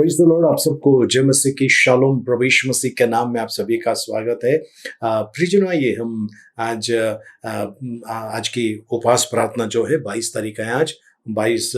Praise the Lord. आप सबको जय मसीह की शालोम, प्रभु यीशु मसीह के नाम में आप सभी का स्वागत है। प्रियजनों, आइए हम आज की उपवास प्रार्थना जो है 22 तारीख है, आज 22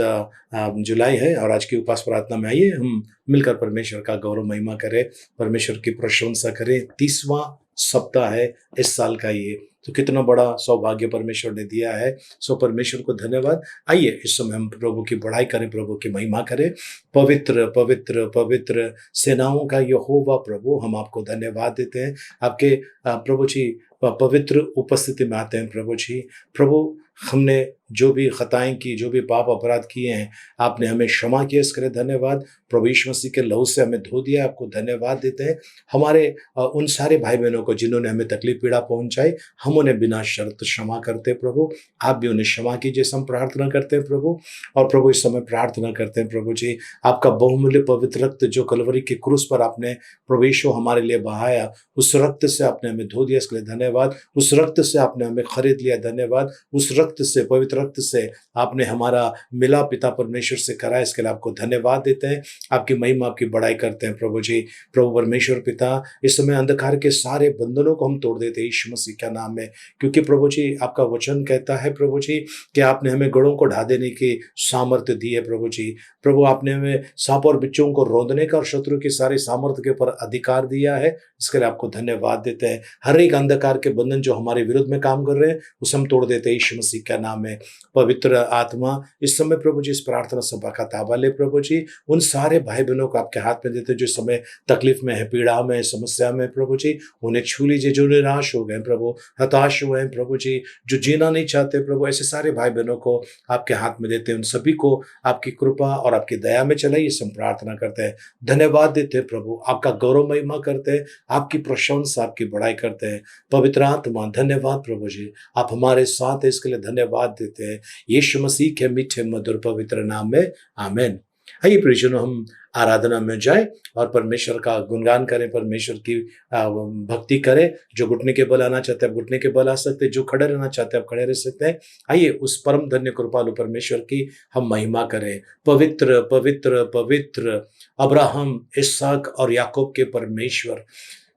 जुलाई है, और आज की उपवास प्रार्थना में आइए हम मिलकर परमेश्वर का गौरव महिमा करें, परमेश्वर की प्रशंसा करें। 30वां सप्ताह है इस साल का ये, तो कितना बड़ा सौभाग्य परमेश्वर ने दिया है। सो परमेश्वर को धन्यवाद। आइए इस समय हम प्रभु की बड़ाई करें, प्रभु की महिमा करें। पवित्र पवित्र पवित्र सेनाओं का यहोवा प्रभु, हम आपको धन्यवाद देते हैं। आपके प्रभु जी पवित्र उपस्थिति में आते हैं। प्रभु जी, प्रभु हमने जो भी खताएं की, जो भी पाप अपराध किए हैं, आपने हमें क्षमा किया, इसके लिए धन्यवाद। प्रभु यीशु मसीह के लहू से हमें धो दिया, आपको धन्यवाद देते हैं। हमारे उन सारे भाई बहनों को जिन्होंने हमें तकलीफ पीड़ा पहुंचाई, हम उन्हें बिना शर्त क्षमा करते हैं प्रभु। आप भी उन्हें क्षमा कीजिए, हम प्रार्थना करते हैं प्रभु। और प्रभु इस समय प्रार्थना करते हैं प्रभु जी, आपका बहुमूल्य पवित्र रक्त जो कलवरी के क्रूस पर आपने प्रभु यीशु हमारे लिए बहाया, उस रक्त से आपने हमें धो दिया, इसके लिए धन्यवाद। उस रक्त से आपने हमें खरीद लिया, धन्यवाद। उस रक्त से, पवित्र रक्त से आपने हमारा मिला पिता परमेश्वर से करा, इसके लिए आपको धन्यवाद देते हैं। आपकी महिमा, आपकी बड़ाई करते हैं प्रभु जी। प्रभु परमेश्वर पिता, इस समय अंधकार के सारे बंधनों को हम तोड़ देते हैं यीशु मसीह के नाम में, क्योंकि प्रभु जी आपका वचन कहता है प्रभु जी कि आपने हमें गढ़ों को ढा देने की सामर्थ्य दी है प्रभु जी। प्रभु आपने हमें सांप और बिच्छुओं को रौंदने का और शत्रु की सारी सामर्थ्य के ऊपर अधिकार दिया है, इसके लिए आपको धन्यवाद देते हैं। हर एक अंधकार के बंधन जो हमारे विरुद्ध में काम कर रहे हैं, उसे हम तोड़ देते हैं यीशु मसीह के नाम में। पवित्र आत्मा, इस समय प्रभु जी इस प्रार्थना सभा का ताबा ले प्रभु जी। उन सारे भाई बहनों को आपके हाथ में देते जो इस समय तकलीफ में है, पीड़ा में, समस्या में प्रभु जी, उन्हें छू लीजिए। जो निराश हो गए प्रभु, हताश हुए हैं प्रभु जी, जो जीना नहीं चाहते प्रभु, ऐसे सारे भाई बहनों को आपके हाथ में देते हैं। उन सभी को आपकी कृपा और आपकी दया में चलाइए, हम प्रार्थना करते हैं। धन्यवाद देते हैं प्रभु, आपका गौरव महिमा करते हैं, आपकी प्रशंसा, आपकी बड़ाई करते हैं। पवित्र आत्मा, धन्यवाद प्रभु जी, आप हमारे साथ हैं, इसके लिए धन्यवाद देते हैं यीशु मसीह के मीठे मधुर पवित्र नाम में, आमीन। आइए प्रियजनों, हम आराधना में जाएं और परमेश्वर का गुणगान करें, परमेश्वर की भक्ति करें। जो घुटने के बल आना चाहते हैं आप घुटने के बल आ सकते हैं, जो खड़े रहना चाहते हैं आप खड़े रह सकते हैं। आइए उस परम धन्य कृपालु परमेश्वर की हम महिमा करें। पवित्र पवित्र पवित्र अब्राहम, इसहाक और याकूब के परमेश्वर,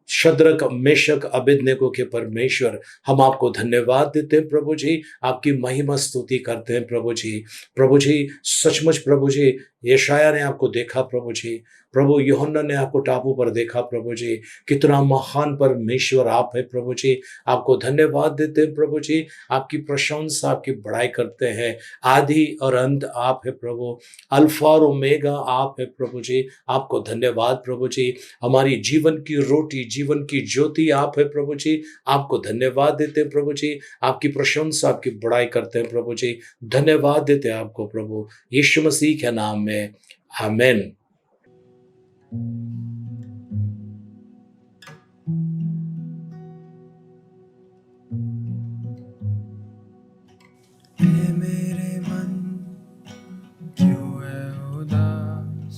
शद्रक, मेशक, अबेदनेगो के परमेश्वर, हम आपको धन्यवाद देते हैं प्रभु जी। आपकी महिमा स्तुति करते हैं प्रभु जी। प्रभु जी, सचमुच प्रभु जी, यशाया ने आपको देखा प्रभु जी, प्रभु यूहन्ना ने आपको टापू पर देखा प्रभु जी। कितना महान परमेश्वर आप है प्रभु जी। आपको धन्यवाद देते हैं प्रभु जी। आपकी प्रशंसा, आपकी बड़ाई करते हैं। आदि और अंत आप है प्रभु, अल्फा और ओमेगा आप है प्रभु जी। आपको धन्यवाद प्रभु जी। हमारी जीवन की रोटी, जीवन की ज्योति आप है प्रभु जी। आपको धन्यवाद देते हैं प्रभु जी। आपकी प्रशंसा, आपकी बड़ाई करते हैं प्रभु जी। धन्यवाद देते हैं आपको प्रभु, यीशु मसीह के नाम में, आमीन। मेरे मन क्यों है उदास,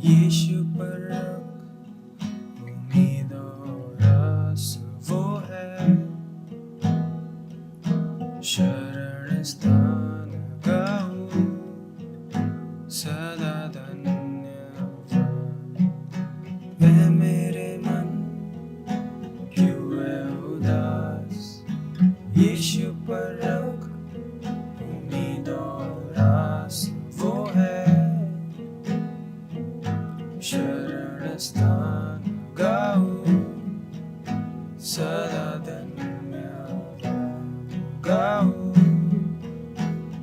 यीशु पर रख उम्मीद और आस, वो है शरण स्थान गाऊं सदा धन्यवाद। वह मेरे मन क्यों है उदास, यीशु पर रख उम्मीद और आस, वो है शरण स्थान गाऊं सदा धन्यवाद, गाऊं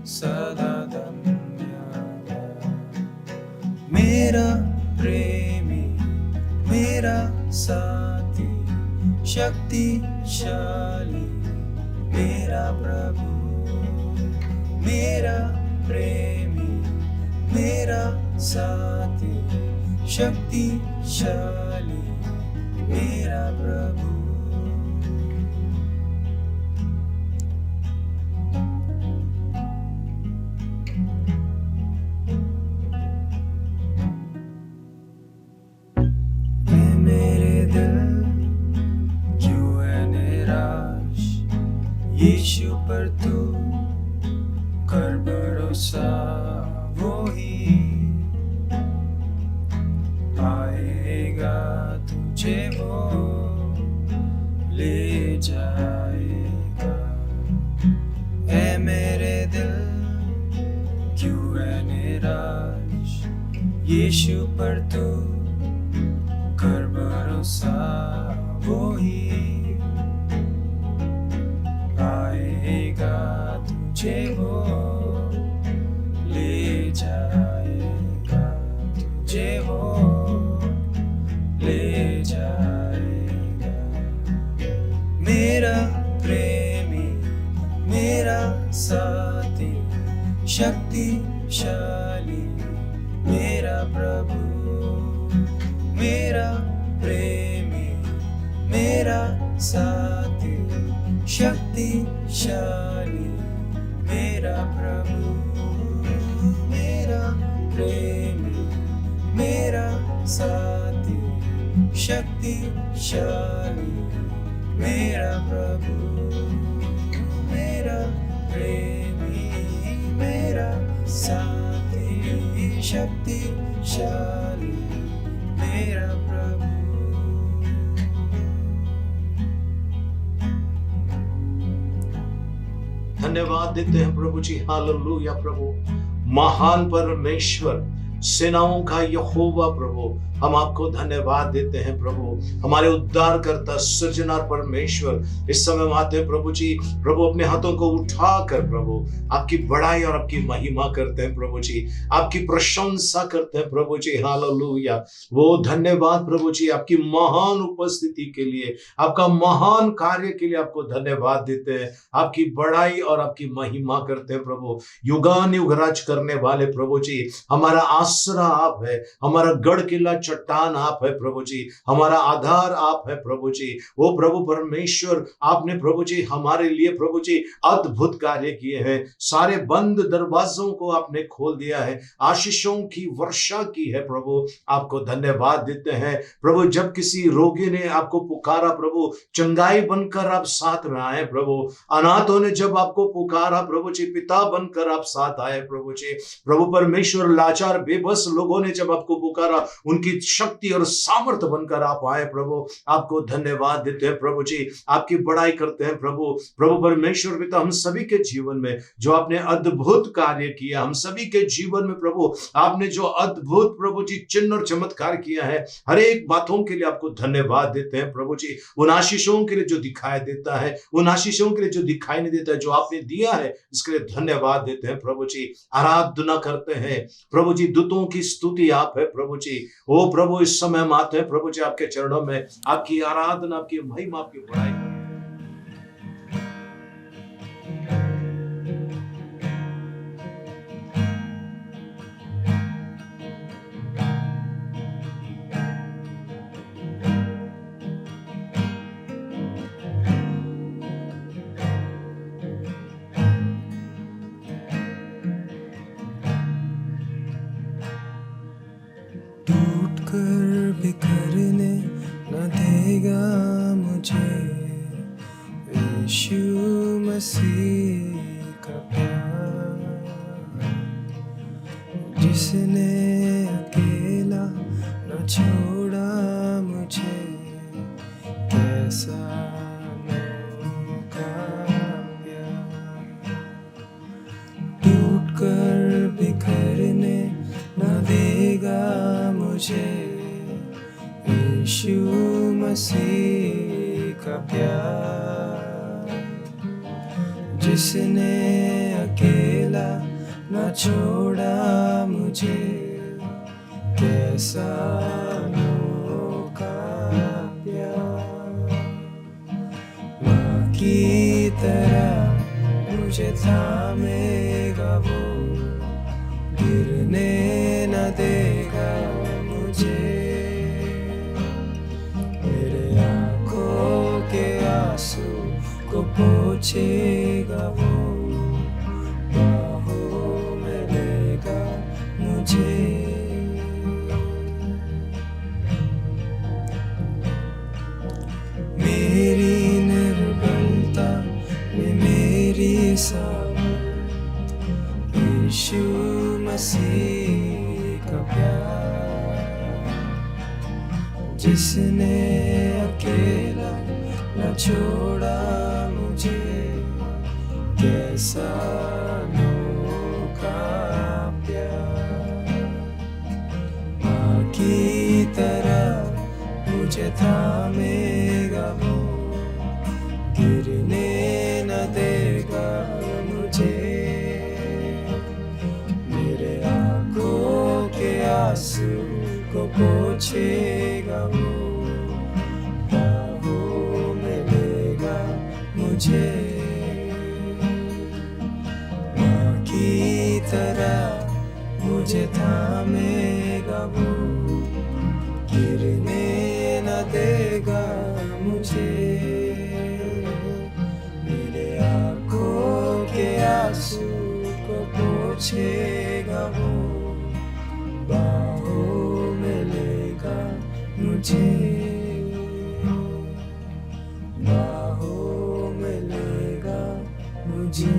सदा धन्यवाद। मेरा प्रेमी, मेरा साथी, शक्तिशाली मेरा प्रभु, मेरा प्रेमी, मेरा साथी, शक्तिशाली मेरा प्रभु। मेरे दिल क्यों है निराश, यीशु पर तू कर भरोसा, वो ही जाएगा। ऐ मेरे दिल क्यों है निराश, यीशु पर तू कर भरोसा, वो ही आएगा तुझे वो ले जाएगा, तुझे वो ले जाएगा। मेरा प्रेमी, मेरा साथी, शक्तिशाली मेरा प्रभु, मेरा प्रेमी, मेरा साथी, शक्तिशाली मेरा प्रभु, मेरा प्रेमी, मेरा साथी, शक्तिशाली मेरा प्रभु, मेरा प्रेमी, मेरा साथी, शक्तिशाली मेरा प्रभु। धन्यवाद देते हैं प्रभु जी, हालेलुया प्रभु। महान परमेश्वर, सेनाओं का यहोवा प्रभु, हम आपको धन्यवाद देते हैं प्रभु। हमारे उद्धारकर्ता सृजनहार परमेश्वर, इस समय हम आते हैं प्रभु जी, प्रभु अपने हाथों को उठाकर प्रभु आपकी बड़ाई और आपकी महिमा करते हैं प्रभु जी, आपकी प्रशंसा करते हैं प्रभु जी, हालेलुया। वो धन्यवाद प्रभु जी, आपकी महान उपस्थिति के लिए, आपका महान कार्य के लिए आपको धन्यवाद देते हैं, आपकी बड़ाई और आपकी महिमा करते हैं प्रभु। युगान युग राज करने वाले प्रभु जी, हमारा आसरा आप है, हमारा गढ़ किला चट्टान आप है प्रभु जी, हमारा आधार आप है प्रभु जी। वो प्रभु परमेश्वर, आपने प्रभु जी हमारे लिए प्रभु जी अद्भुत कार्य किए हैं, सारे बंद दरवाजों को आपने खोल दिया है, आशीषों की वर्षा की है प्रभु। आपको धन्यवाद देते हैं प्रभु। जब किसी रोगी ने आपको पुकारा प्रभु, चंगाई बनकर आप साथ में आए प्रभु। अनाथों ने जब आपको पुकारा प्रभु जी, पिता बनकर आप साथ आए प्रभु जी। प्रभु परमेश्वर, लाचार बेबस लोगों ने जब आपको पुकारा, उनकी शक्ति और सामर्थ्य बनकर आप आए प्रभु। आपको धन्यवाद देते हैं प्रभु जी, आपकी बड़ाई करते हैं प्रभु। प्रभु परमेश्वर पिता, हम सभी के जीवन में जो आपने अद्भुत कार्य किया, हम सभी के जीवन में प्रभु आपने जो अद्भुत प्रभु जी चिन्ह और चमत्कार किया है, हर एक बातों के लिए आपको धन्यवाद देते हैं प्रभु जी। उन आशीषों के लिए जो दिखाई देता है, उन आशीषों के लिए जो दिखाई नहीं देता है, जो आपने दिया है, इसके लिए धन्यवाद देते हैं प्रभु जी। आराधना करते हैं प्रभु जी, दूतों की स्तुति आप है प्रभु जी। ओ प्रभु, इस समय हम आते हैं प्रभु जी आपके चरणों में, आपकी आराधना, आपकी महिमा, आपकी बड़ाई। टूट कर बिखरने न देगा मुझे यीशु मसीह का प्यार, जिसने अकेला न छोड़ा मुझे, कैसा अनोखा प्यार। टूट कर बिखरने न देगा मुझे यीशु मसीह का प्यार, जिसने अकेला न छोड़ा मुझे, कैसा अनोखा प्यार। माँ की तरह मुझे थामेगा वो, गिरने न देगा मुझे, मेरे आंखों के आंसू को पोंछेगा वो, बाहों में लेगा मुझे। मेरी निर्बलता में मेरी सामर्थ, यीशु मसीह का प्यार, जिसने अकेला न छोड़ा थामेगा वो, गिरने न देगा मुझे, मेरे आंखों के आंसू को पोंछेगा वो, बाहों में लेगा मुझे, माँ की तरह मुझे थामेगा वो, गिरने न देगा मुझे, मेरे आंखों के आंसू को पोंछेगा वो, बाहों में लेगा मुझे, बाहों में लेगा मुझे।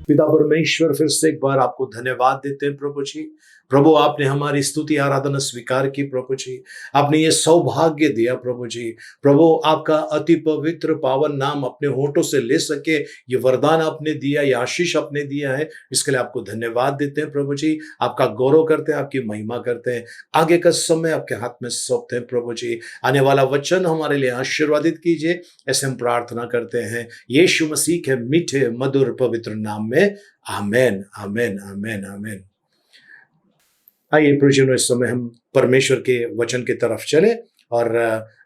पिता परमेश्वर, फिर से एक बार आपको धन्यवाद देते हैं प्रभु जी। प्रभु, आपने हमारी स्तुति आराधना स्वीकार की प्रभु जी। आपने ये सौभाग्य दिया प्रभु जी। प्रभु, आपका अति पवित्र पावन नाम अपने होठों से ले सके, ये वरदान आपने दिया, ये आशीष आपने दिया है, इसके लिए आपको धन्यवाद देते हैं प्रभु जी। आपका गौरव करते हैं, आपकी महिमा करते हैं। आगे का समय आपके हाथ में सौंपते हैं प्रभु जी। आने वाला वचन हमारे लिए आशीर्वादित कीजिए, ऐसे हम प्रार्थना करते हैं यीशु मसीह के मीठे मधुर पवित्र नाम में। आमेन, आमेन, आमेन, आमेन। आइए प्रियजनों, इस समय हम परमेश्वर के वचन की तरफ चले और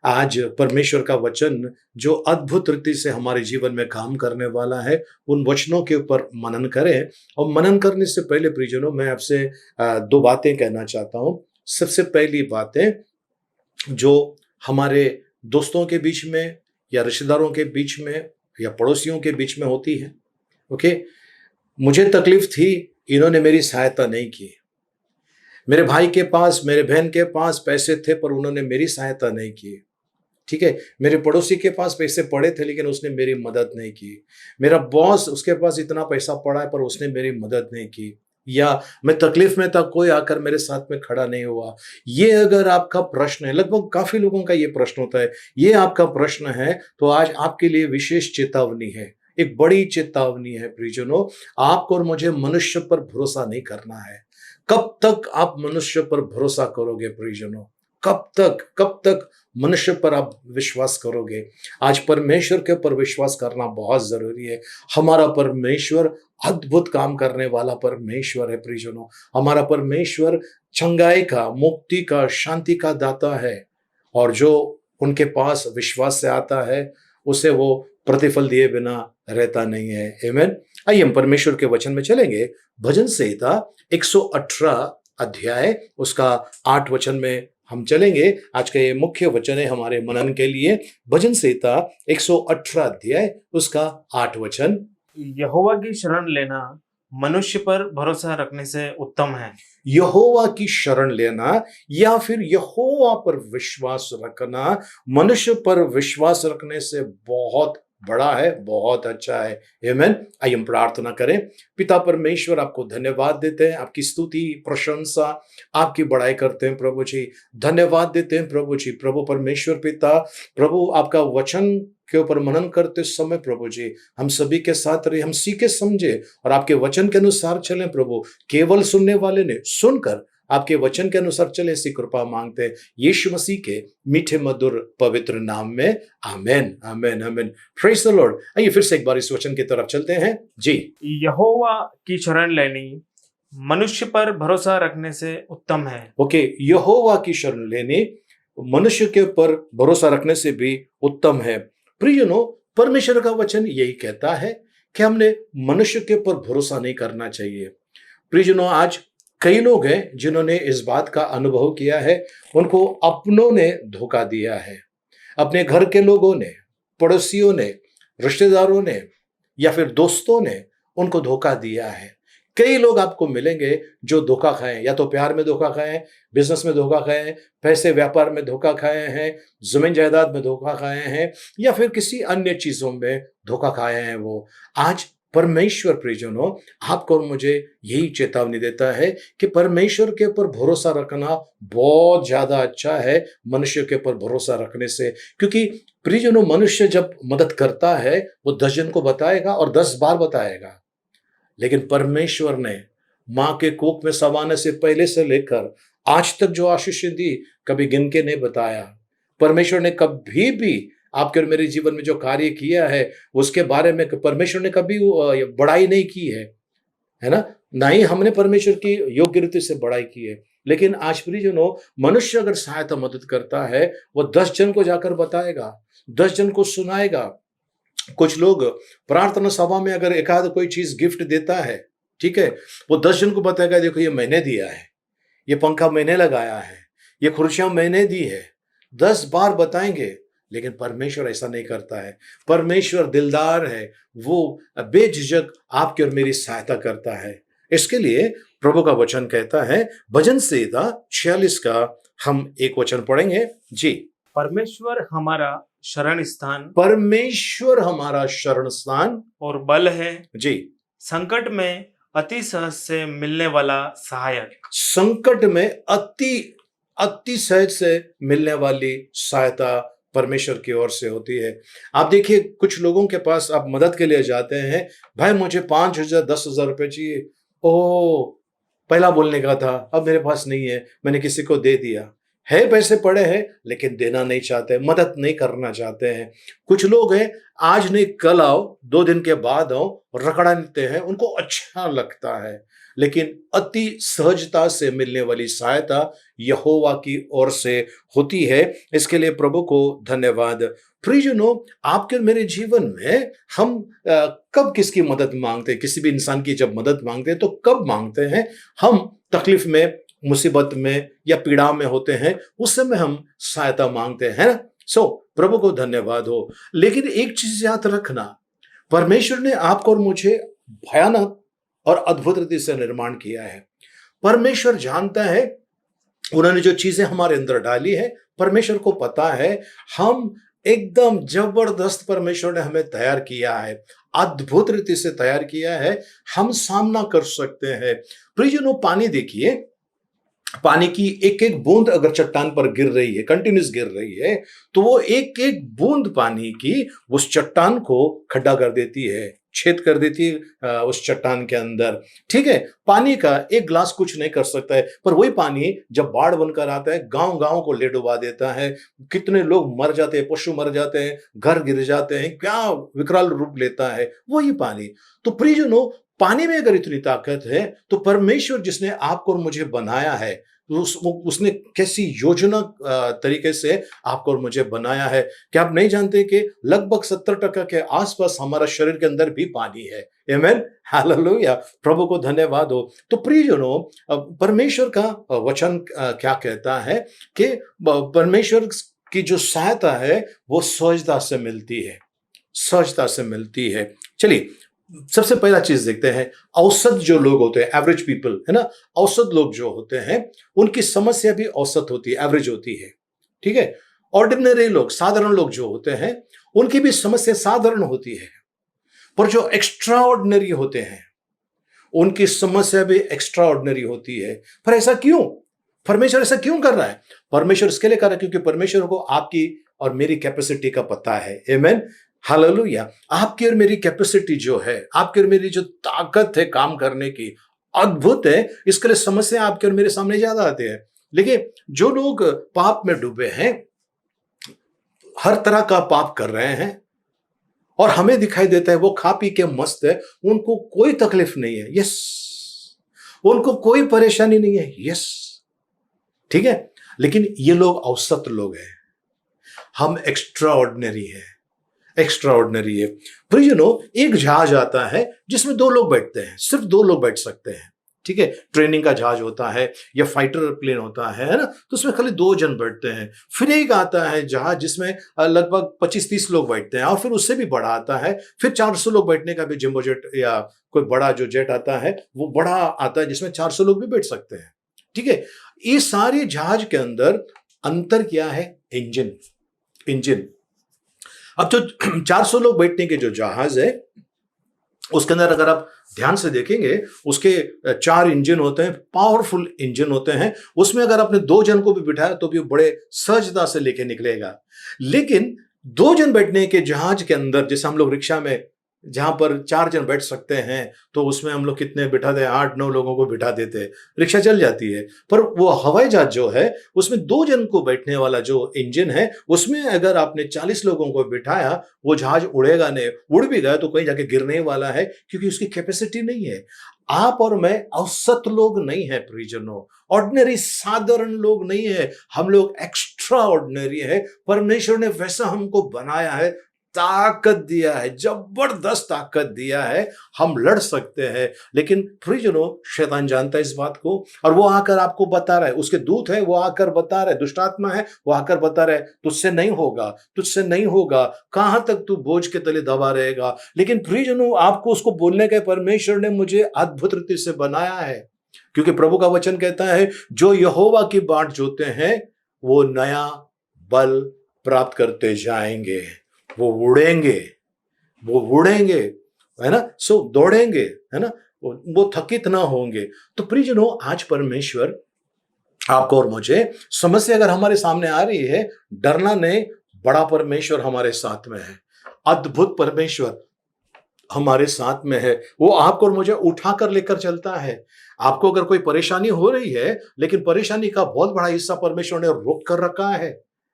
आज परमेश्वर का वचन जो अद्भुत रीति से हमारे जीवन में काम करने वाला है, उन वचनों के ऊपर मनन करें। और मनन करने से पहले प्रियजनों, मैं आपसे दो बातें कहना चाहता हूं। सबसे पहली बातें जो हमारे दोस्तों के बीच में या रिश्तेदारों के बीच में या पड़ोसियों के बीच में होती है। ओके, मुझे तकलीफ थी, इन्होंने मेरी सहायता नहीं की। मेरे भाई के पास, मेरे बहन के पास पैसे थे पर उन्होंने मेरी सहायता नहीं की। ठीक है, मेरे पड़ोसी के पास पैसे पड़े थे लेकिन उसने मेरी मदद नहीं की। मेरा बॉस, उसके पास इतना पैसा पड़ा है पर उसने मेरी मदद नहीं की। या मैं तकलीफ में था, कोई आकर मेरे साथ में खड़ा नहीं हुआ। ये अगर आपका प्रश्न है, लगभग काफी लोगों का ये प्रश्न होता है, ये आपका प्रश्न है, तो आज आपके लिए विशेष चेतावनी है, एक बड़ी चेतावनी है प्रियजनों। आपको और मुझे मनुष्य पर भरोसा नहीं करना है। कब तक आप मनुष्य पर भरोसा करोगे प्रियजनों? कब तक मनुष्य पर आप विश्वास करोगे? आज परमेश्वर के ऊपर विश्वास करना बहुत जरूरी है। हमारा परमेश्वर अद्भुत काम करने वाला परमेश्वर है प्रियजनों। हमारा परमेश्वर चंगाई का, मुक्ति का, शांति का दाता है, और जो उनके पास विश्वास से आता है उसे वो प्रतिफल दिए बिना रहता नहीं है। आमीन। आइए हम परमेश्वर के वचन में चलेंगे। भजन संहिता 118 अध्याय उसका 8 वचन में हम चलेंगे। आज का ये मुख्य वचन है हमारे मनन के लिए। भजन संहिता 118 अध्याय उसका 8 वचन। यहोवा की शरण लेना मनुष्य पर भरोसा रखने से उत्तम है। यहोवा की शरण लेना या फिर यहोवा पर विश्वास रखना मनुष्य पर विश्वास रखने से बहुत बड़ा है, बहुत अच्छा है। आमीन। आइए हम प्रार्थना करें। पिता परमेश्वर, आपको धन्यवाद देते हैं, आपकी स्तुति, प्रशंसा, आपकी बड़ाई करते हैं प्रभु जी। धन्यवाद देते हैं प्रभु जी। प्रभु परमेश्वर पिता, प्रभु आपका वचन के ऊपर मनन करते समय प्रभु जी हम सभी के साथ रहे, हम सीखे समझे और आपके वचन के अनुसार चलें प्रभु। केवल सुनने वाले ने सुनकर आपके वचन के अनुसार चले, ऐसी कृपा मांगते हैं यीशु मसीह के मीठे मधुर पवित्र नाम में। Amen, amen, amen. Praise the Lord. आइए फिर से एक बार इस वचन की तरफ चलते हैं जी। यहोवा की शरण लेनी मनुष्य पर भरोसा रखने से उत्तम है। ओके, यहोवा की शरण लेनी मनुष्य के ऊपर भरोसा रखने से भी उत्तम है। प्रियजनों, परमेश्वर का वचन यही कहता है कि हमने मनुष्य के ऊपर भरोसा नहीं करना चाहिए। प्रियजनों, आज कई लोग हैं जिन्होंने इस बात का अनुभव किया है, उनको अपनों ने धोखा दिया है। अपने घर के लोगों ने, पड़ोसियों ने, रिश्तेदारों ने या फिर दोस्तों ने उनको धोखा दिया है। कई लोग आपको मिलेंगे जो धोखा खाए, या तो प्यार में धोखा खाए, बिजनेस में धोखा खाए, पैसे व्यापार में धोखा खाए हैं, जमीन जायदाद में धोखा खाए हैं, या फिर किसी अन्य चीजों में धोखा खाए हैं। वो आज परमेश्वर प्रियजनों आपको और मुझे यही चेतावनी देता है कि परमेश्वर के ऊपर भरोसा रखना बहुत ज्यादा अच्छा है मनुष्य के ऊपर भरोसा रखने से। क्योंकि प्रियजनों मनुष्य जब मदद करता है वो 10 जन को बताएगा और 10 बार बताएगा, लेकिन परमेश्वर ने मां के कोख में समाने से पहले से लेकर आज तक जो आशीषें दी कभी गिन के नहीं बताया। परमेश्वर ने कभी भी आपके और मेरे जीवन में जो कार्य किया है उसके बारे में परमेश्वर ने कभी बड़ाई नहीं की है ना। ना ही हमने परमेश्वर की योग्य रीति से बड़ाई की है। लेकिन आज प्रियजनों मनुष्य अगर सहायता मदद करता है वो 10 जन को जाकर बताएगा, 10 जन को सुनाएगा। कुछ लोग प्रार्थना सभा में अगर एक आध कोई चीज गिफ्ट देता है, ठीक है, वो 10 जन को बताएगा देखो ये मैंने दिया है, ये पंखा मैंने लगाया है, ये कुर्सियां मैंने दी है। 10 बार बताएंगे, लेकिन परमेश्वर ऐसा नहीं करता है। परमेश्वर दिलदार है, वो बेझिझक आपकी और मेरी सहायता करता है। इसके लिए प्रभु का वचन कहता है भजन संहिता 46 का हम एक वचन पढ़ेंगे जी। परमेश्वर हमारा शरण स्थान परमेश्वर हमारा शरण स्थान और बल है, जी। संकट में अति सहज से मिलने वाला सहायक। संकट में अति सहज से मिलने वाली सहायता परमेश्वर की ओर से होती है। आप देखिए कुछ लोगों के पास आप मदद के लिए जाते हैं, भाई मुझे 5,000 10,000 रुपए चाहिए। ओ पहला बोलने का था, अब मेरे पास नहीं है, मैंने किसी को दे दिया। है पैसे पड़े हैं लेकिन देना नहीं चाहते, मदद नहीं करना चाहते हैं। कुछ लोग हैं आज नहीं कल आओ, 2 दिन के बाद आओ, रगड़ा लेते हैं, उनको अच्छा लगता है। लेकिन अति सहजता से मिलने वाली सहायता यहोवा की ओर से होती है। इसके लिए प्रभु को धन्यवाद। प्रियजनों आपके मेरे जीवन में हम कब किसकी मदद मांगते हैं? किसी भी इंसान की जब मदद मांगते हैं तो कब मांगते हैं? हम तकलीफ में, मुसीबत में या पीड़ा में होते हैं, उस समय हम सहायता मांगते हैं। प्रभु को धन्यवाद हो। लेकिन एक चीज याद रखना, परमेश्वर ने आपको और मुझे भयानक और अद्भुत रीति से निर्माण किया है। परमेश्वर जानता है, उन्होंने जो चीजें हमारे अंदर डाली है परमेश्वर को पता है। हम एकदम जबरदस्त परमेश्वर ने हमें तैयार किया है, अद्भुत रीति से तैयार किया है, हम सामना कर सकते हैं। प्रियजनों पानी देखिए, पानी की एक एक बूंद अगर चट्टान पर गिर रही है, कंटिन्यूस गिर रही है, तो वो एक एक बूंद पानी की उस चट्टान को खड्डा कर देती है, छेद कर देती है उस चट्टान के अंदर। ठीक है, पानी का एक ग्लास कुछ नहीं कर सकता है, पर वही पानी जब बाढ़ बनकर आता है गांव गांव को ले डुबा देता है। कितने लोग मर जाते हैं, पशु मर जाते हैं, घर गिर जाते हैं, क्या विकराल रूप लेता है वही पानी। तो प्रियजनों पानी में अगर इतनी ताकत है तो परमेश्वर जिसने आपको और मुझे बनाया है, उसने कैसी योजना तरीके से आपको और मुझे बनाया है। क्या आप नहीं जानते कि लगभग 70% के आसपास हमारा शरीर के अंदर भी पानी है। आमीन, हालेलुया, प्रभु को धन्यवाद हो। तो प्रियजनों परमेश्वर का वचन क्या कहता है कि परमेश्वर की जो सहायता है वो सहजता से मिलती है, सहजता से मिलती है। चलिए सबसे पहला चीज देखते हैं, औसत जो लोग होते हैं, एवरेज पीपल है ना, औसत लोग जो होते हैं उनकी समस्या भी औसत होती है, एवरेज होती है। ठीक है, ऑर्डिनरी लोग, साधारण लोग जो होते हैं उनकी भी समस्या साधारण होती है, पर जो एक्स्ट्रा ऑर्डिनरी होते हैं उनकी समस्या भी एक्स्ट्रा ऑर्डिनरी होती है। पर ऐसा क्यों? परमेश्वर ऐसा क्यों कर रहा है? परमेश्वर इसके लिए कर रहा है क्योंकि परमेश्वर को आपकी और मेरी कैपेसिटी का पता है। आमीन, हालेलुया। आपकी और मेरी कैपेसिटी जो है, आपकी और मेरी जो ताकत है काम करने की, अद्भुत है। इसके लिए समस्या आपके और मेरे सामने ज्यादा आती है। लेकिन जो लोग पाप में डूबे हैं, हर तरह का पाप कर रहे हैं और हमें दिखाई देता है वो खा पी के मस्त है, उनको कोई तकलीफ नहीं है, यस, उनको कोई परेशानी नहीं है, यस, ठीक है। लेकिन ये लोग औसत लोग हैं, हम एक्स्ट्रा ऑर्डिनरी है, एक्स्ट्रा ऑर्डिनरी है। प्रियजनों एक जहाज आता है जिसमें 2 लोग बैठते हैं, सिर्फ 2 लोग बैठ सकते हैं। ठीक है, ट्रेनिंग का जहाज होता है या फाइटर प्लेन होता है ना, तो उसमें खाली 2 जन बैठते हैं। फिर एक आता है जहाज जिसमें लगभग 25-30 लोग बैठते हैं, और फिर उससे भी बड़ा आता है, फिर 400 लोग बैठने का भी जंबो जेट या कोई बड़ा जो जेट आता है वो बड़ा आता है जिसमें 400 लोग भी बैठ सकते हैं। ठीक है, ये सारे जहाज के अंदर अंतर क्या है? इंजन। अब जो 400 लोग बैठने के जो जहाज है उसके अंदर अगर आप ध्यान से देखेंगे, उसके 4 इंजन होते हैं, पावरफुल इंजन होते हैं। उसमें अगर आपने 2 जन को भी बिठाया तो भी वो बड़े सहजता से लेके निकलेगा। लेकिन 2 जन बैठने के जहाज के अंदर, जैसे हम लोग रिक्शा में जहां पर 4 जन बैठ सकते हैं, तो उसमें हम लोग कितने बिठाते हैं? 8-9 लोगों को बिठा देते हैं, रिक्शा चल जाती है। पर वो हवाई जहाज जो है, उसमें 2 जन को बैठने वाला जो इंजन है, उसमें अगर आपने 40 लोगों को बिठाया, वो जहाज उड़ेगा नहीं। उड़ भी गया तो कहीं जाके गिरने वाला है, क्योंकि उसकी कैपेसिटी नहीं है। आप और मैं औसत लोग नहीं है प्रियजनों, ऑर्डिनरी साधारण लोग नहीं है, हम लोग एक्स्ट्रा ऑर्डिनरी है। परमेश्वर ने वैसा हमको बनाया है, ताकत दिया है, जबरदस्त ताकत दिया है, हम लड़ सकते हैं। लेकिन प्रियजनों, शैतान जानता है इस बात को, और वो आकर आपको बता रहा है, उसके दूत है, वो आकर बता रहे, दुष्ट आत्मा है, वो आकर बता रहे, तुझसे नहीं होगा, तुझसे नहीं होगा, कहां तक तू बोझ के तले दबा रहेगा। लेकिन प्रियजनों, आपको उसको बोलने के परमेश्वर ने मुझे अद्भुत रीति से बनाया है, क्योंकि प्रभु का वचन कहता है, जो यहोवा की बाट जोते हैं वो नया बल प्राप्त करते जाएंगे, वो उड़ेंगे, वो उड़ेंगे, है ना, सो दौड़ेंगे, है ना, वो थकित ना होंगे। तो प्रियजनों, आज परमेश्वर आपको और मुझे, समस्या अगर हमारे सामने आ रही है, डरना नहीं, बड़ा परमेश्वर हमारे साथ में है, अद्भुत परमेश्वर हमारे साथ में है। वो आपको और मुझे उठाकर लेकर चलता है। आपको अगर कोई परेशानी हो रही है, लेकिन परेशानी का बहुत बड़ा हिस्सा परमेश्वर ने रोक कर रखा है।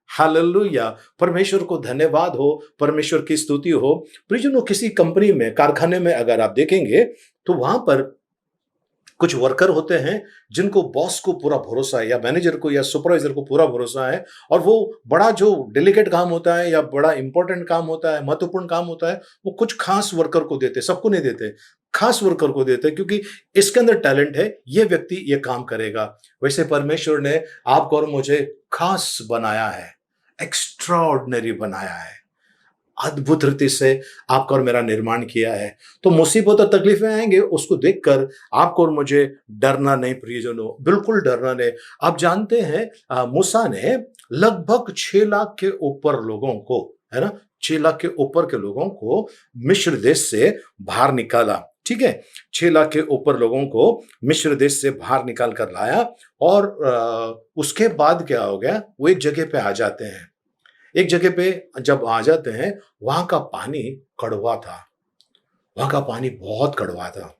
हालेलुया, परमेश्वर को धन्यवाद हो, परमेश्वर की स्तुति हो। प्रियजनों, किसी कंपनी में, कारखाने में अगर आप देखेंगे तो वहां पर कुछ वर्कर होते हैं जिनको बॉस को पूरा भरोसा है, या मैनेजर को या सुपरवाइजर को पूरा भरोसा है, और वो बड़ा जो डेलिकेट काम होता है या बड़ा इंपॉर्टेंट काम होता है, महत्वपूर्ण काम होता है, वो कुछ खास वर्कर को देते, सबको नहीं देते, खास वर्कर को देते, क्योंकि इसके अंदर टैलेंट है, ये व्यक्ति ये काम करेगा। वैसे परमेश्वर ने आपको और मुझे खास बनाया है, एक्स्ट्रा ऑर्डिनरी बनाया है, अद्भुत रीति से आपका और मेरा निर्माण किया है। तो मुसीबत और तकलीफें आएंगे, उसको देखकर आपको और मुझे डरना नहीं प्रियजनों, बिल्कुल डरना नहीं। आप जानते हैं, मूसा ने लगभग 6 लाख के ऊपर लोगों को, है ना, 6 लाख के ऊपर के लोगों को मिस्र देश से बाहर निकाला। ठीक है, 6 लाख के ऊपर लोगों को मिस्र देश से बाहर निकाल कर लाया, और उसके बाद क्या हो गया, वो एक जगह पे आ जाते हैं। एक जगह पे जब आ जाते हैं, वहां का पानी कड़वा था, वहां का पानी बहुत कड़वा था,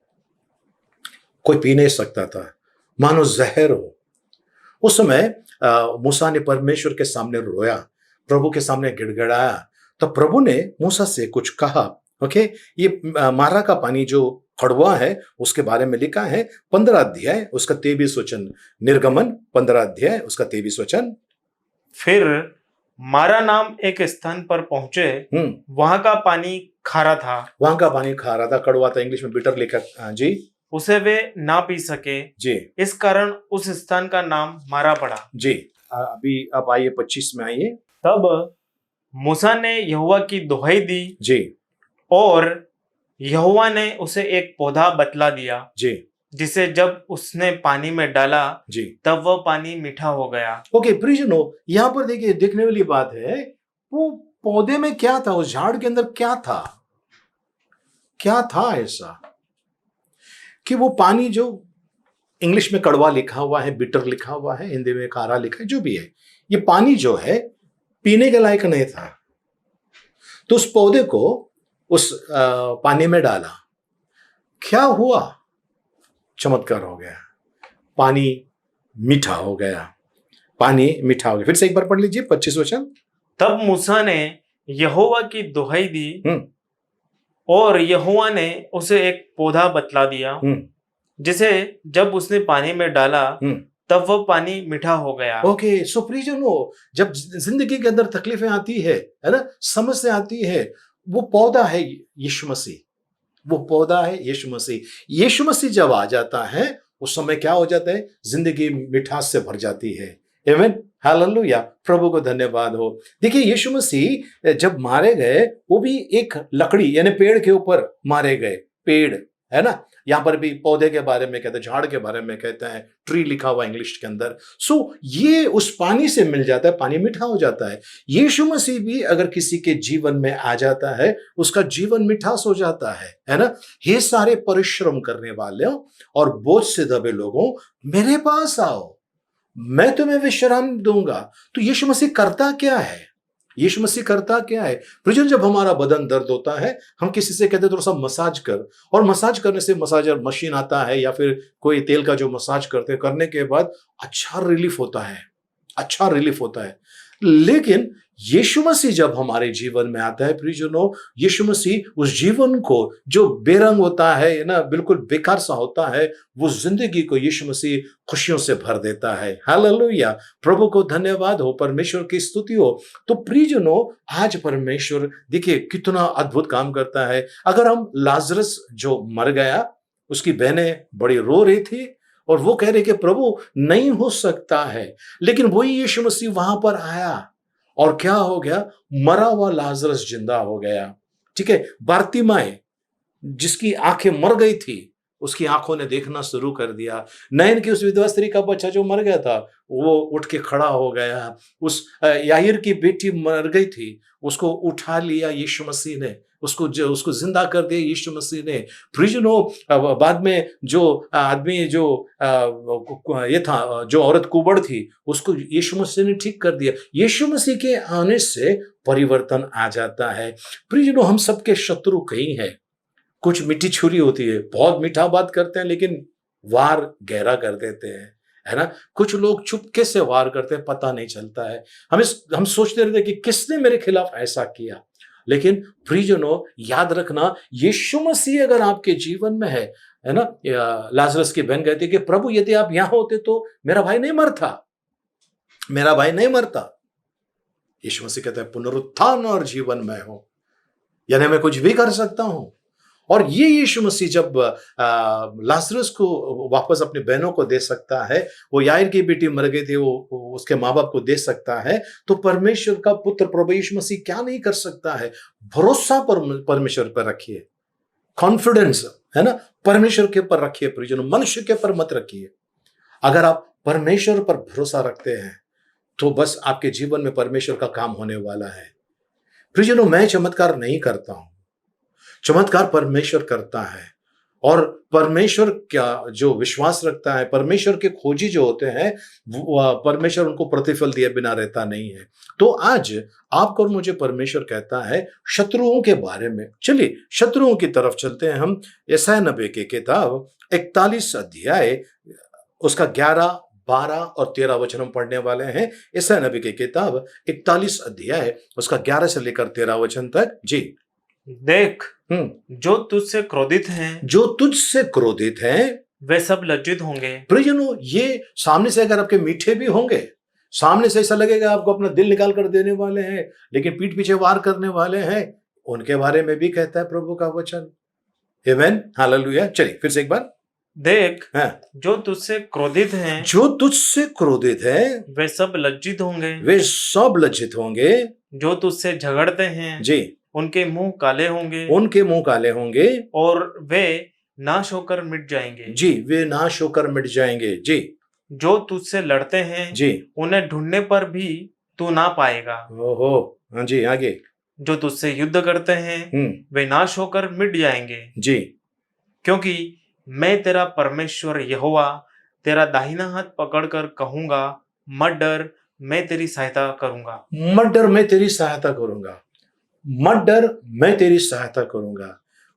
कोई पी नहीं सकता था, मानो जहर हो। उस समय मूसा ने परमेश्वर के सामने रोया, प्रभु के सामने गिड़गिड़ाया। तो प्रभु ने मूसा से कुछ कहा। ओके, ये मारा का पानी जो कड़वा है उसके बारे में लिखा है 15 अध्याय उसका 23 वचन, निर्गमन 15 अध्याय उसका 23 वचन। फिर मारा नाम एक स्थान पर पहुंचे, वहां का पानी खारा था, वहां का पानी खारा था, कड़वा था, इंग्लिश में बिटर लिखा। हाँ जी, उसे वे ना पी सके जी, इस कारण उस स्थान का नाम मारा पड़ा। जी, अभी आप आइए 25 में आइए। तब मूसा ने यहोवा की दुहाई दी, जी, और यहोवा ने उसे एक पौधा बतला दिया, जी, जिसे जब उसने पानी में डाला, जी, तब वह पानी मीठा हो गया। ओके प्रियजनों, यहाँ पर देखिए, देखने वाली बात है, वो पौधे में क्या था, उस झाड़ के अंदर क्या था, क्या था ऐसा कि वो पानी जो इंग्लिश में कड़वा लिखा हुआ है, बिटर लिखा हुआ है, हिंदी में खारा लिखा है, जो भी है, ये पानी जो है पीने के लायक नहीं था। तो उस पौधे को उस पानी में डाला, क्या हुआ, चमत्कार हो गया, पानी मीठा हो गया, पानी मीठा हो गया। फिर से एक बार पढ़ लीजिए 25 वचन। तब मूसा ने यहोवा की दुहाई दी, और यहोवा ने उसे एक पौधा बतला दिया, जिसे जब उसने पानी में डाला, तब वह पानी मीठा हो गया। ओके, सो प्रियजनों, जब जिंदगी के अंदर तकलीफें आती है ना, समस्या आती है, वो पौधा है यीशु मसीह, वो पौधा है यीशु मसीह। यीशु मसीह जब आ जाता है, उस समय क्या हो जाता है, जिंदगी मिठास से भर जाती है। आमीन, हालेलुया, प्रभु को धन्यवाद हो। देखिए, यीशु मसीह जब मारे गए, वो भी एक लकड़ी यानी पेड़ के ऊपर मारे गए, पेड़, है ना। यहाँ पर भी पौधे के बारे में कहते हैं, झाड़ के बारे में कहते हैं, ट्री लिखा हुआ इंग्लिश के अंदर। सो ये उस पानी से मिल जाता है, पानी मीठा हो जाता है। यीशु मसीह भी अगर किसी के जीवन में आ जाता है, उसका जीवन मिठास हो जाता है ना। ये सारे परिश्रम करने वाले और बोझ से दबे लोगों, मेरे पास आओ, मैं तुम्हें विश्राम दूंगा। तो यीशु मसीह करता क्या है? यीशु मसीह करता क्या है? प्रियजन, जब हमारा बदन दर्द होता है, हम किसी से कहते हैं थोड़ा सा मसाज कर, और मसाज करने से मसाजर मशीन आता है या फिर कोई तेल का जो मसाज करने के बाद अच्छा रिलीफ होता है, अच्छा रिलीफ होता है। लेकिन यीशु मसीह जब हमारे जीवन में आता है प्रियजनों, यीशु मसीह उस जीवन को जो बेरंग होता है ना, बिल्कुल बेकार सा होता है, वो जिंदगी को यीशु मसीह खुशियों से भर देता है। हालेलुया, प्रभु को धन्यवाद हो, परमेश्वर की स्तुति हो। तो प्रियजनों, आज परमेश्वर देखिए कितना अद्भुत काम करता है। अगर हम लाजरस जो मर गया, उसकी बहनें बड़ी रो रही थी और वो कह रहे कि प्रभु नहीं हो सकता है, लेकिन वही यीशु मसीह वहां पर आया और क्या हो गया? मरा हुआ लाजरस जिंदा हो गया। ठीक है, बारतिमाई जिसकी आंखें मर गई थी, उसकी आंखों ने देखना शुरू कर दिया। नयन की उस विधवा स्त्री का बच्चा जो मर गया था, वो उठ के खड़ा हो गया। उस याईर की बेटी मर गई थी, उसको उठा लिया यीशु मसीह ने, उसको जिंदा कर दिया यीशु मसीह ने। प्रियजनों, बाद में जो आदमी जो ये था, जो औरत कुबड़ थी, उसको यीशु मसीह ने ठीक कर दिया। यीशु मसीह के आने से परिवर्तन आ जाता है। प्रियजनों, हम सबके शत्रु कई हैं। कुछ मीठी छुरी होती है, बहुत मीठा बात करते हैं लेकिन वार गहरा कर देते हैं, है ना। कुछ लोग चुपके से वार करते हैं, पता नहीं चलता है। हम सोचते रहते हैं कि किसने मेरे खिलाफ ऐसा किया। लेकिन प्रियजनों, याद रखना, यीशु मसीह अगर आपके जीवन में है ना। लाजरस की बहन कहती है कि प्रभु यदि आप यहां होते तो मेरा भाई नहीं मरता, मेरा भाई नहीं मरता। यीशु मसीह कहता है पुनरुत्थान और जीवन मैं हूं, यानी मैं कुछ भी कर सकता हूं। और ये यीशु मसीह जब लाजरस को वापस अपनी बहनों को दे सकता है, वो याईर की बेटी मर गई थी, वो उसके माँ बाप को दे सकता है, तो परमेश्वर का पुत्र प्रभु यीशु मसीह क्या नहीं कर सकता है। भरोसा परमेश्वर पर रखिए, कॉन्फिडेंस, है ना, परमेश्वर के ऊपर रखिए प्रियजनों, मनुष्य के ऊपर मत रखिए। अगर आप परमेश्वर पर भरोसा रखते हैं तो बस आपके जीवन में परमेश्वर का काम होने वाला है। प्रियजनों, मैं चमत्कार नहीं करता हूं, चमत्कार परमेश्वर करता है। और परमेश्वर का जो विश्वास रखता है, परमेश्वर के खोजी जो होते हैं, परमेश्वर उनको प्रतिफल दिए बिना रहता नहीं है। तो आज आपको और मुझे परमेश्वर कहता है शत्रुओं के बारे में। चलिए शत्रुओं की तरफ चलते हैं हम। यशायाह नबी की किताब 41 अध्याय उसका 11, 12 और 13 वचन हम पढ़ने वाले हैं। यशायाह नबी की किताब 41 अध्याय उसका 11 से लेकर 13 वचन तक। जी, देख, जो तुझसे क्रोधित हैं, जो तुझसे क्रोधित हैं, वे सब लज्जित होंगे। प्रियजनों, ये सामने से अगर आपके मीठे भी होंगे, सामने से ऐसा लगेगा आपको अपना दिल निकाल कर देने वाले हैं, लेकिन पीठ पीछे वार करने वाले हैं, उनके बारे में भी कहता है प्रभु का वचन। आमीन, हालेलुया। चलिए फिर से एक बार। देख, हाँ, जो तुझसे क्रोधित हैं, जो तुझसे क्रोधित है, वे सब लज्जित होंगे। वे सब लज्जित होंगे। जो तुझसे झगड़ते हैं, जी, उनके मुंह काले होंगे, उनके मुंह काले होंगे, और वे नाश होकर मिट जाएंगे। जी, वे नाश होकर मिट जाएंगे। जी, जो तुझसे लड़ते हैं, जी, उन्हें ढूंढने पर भी तू ना पाएगा। ओहो, हाँ जी, आगे। जो तुझसे युद्ध करते हैं, वे नाश होकर मिट जाएंगे। जी, क्योंकि मैं तेरा परमेश्वर यहोवा तेरा दाहिना हाथ पकड़कर कहूंगा, मत डर, मैं तेरी सहायता करूंगा। मत डर, मैं तेरी सहायता करूंगा। मत डर, मैं तेरी सहायता करूंगा।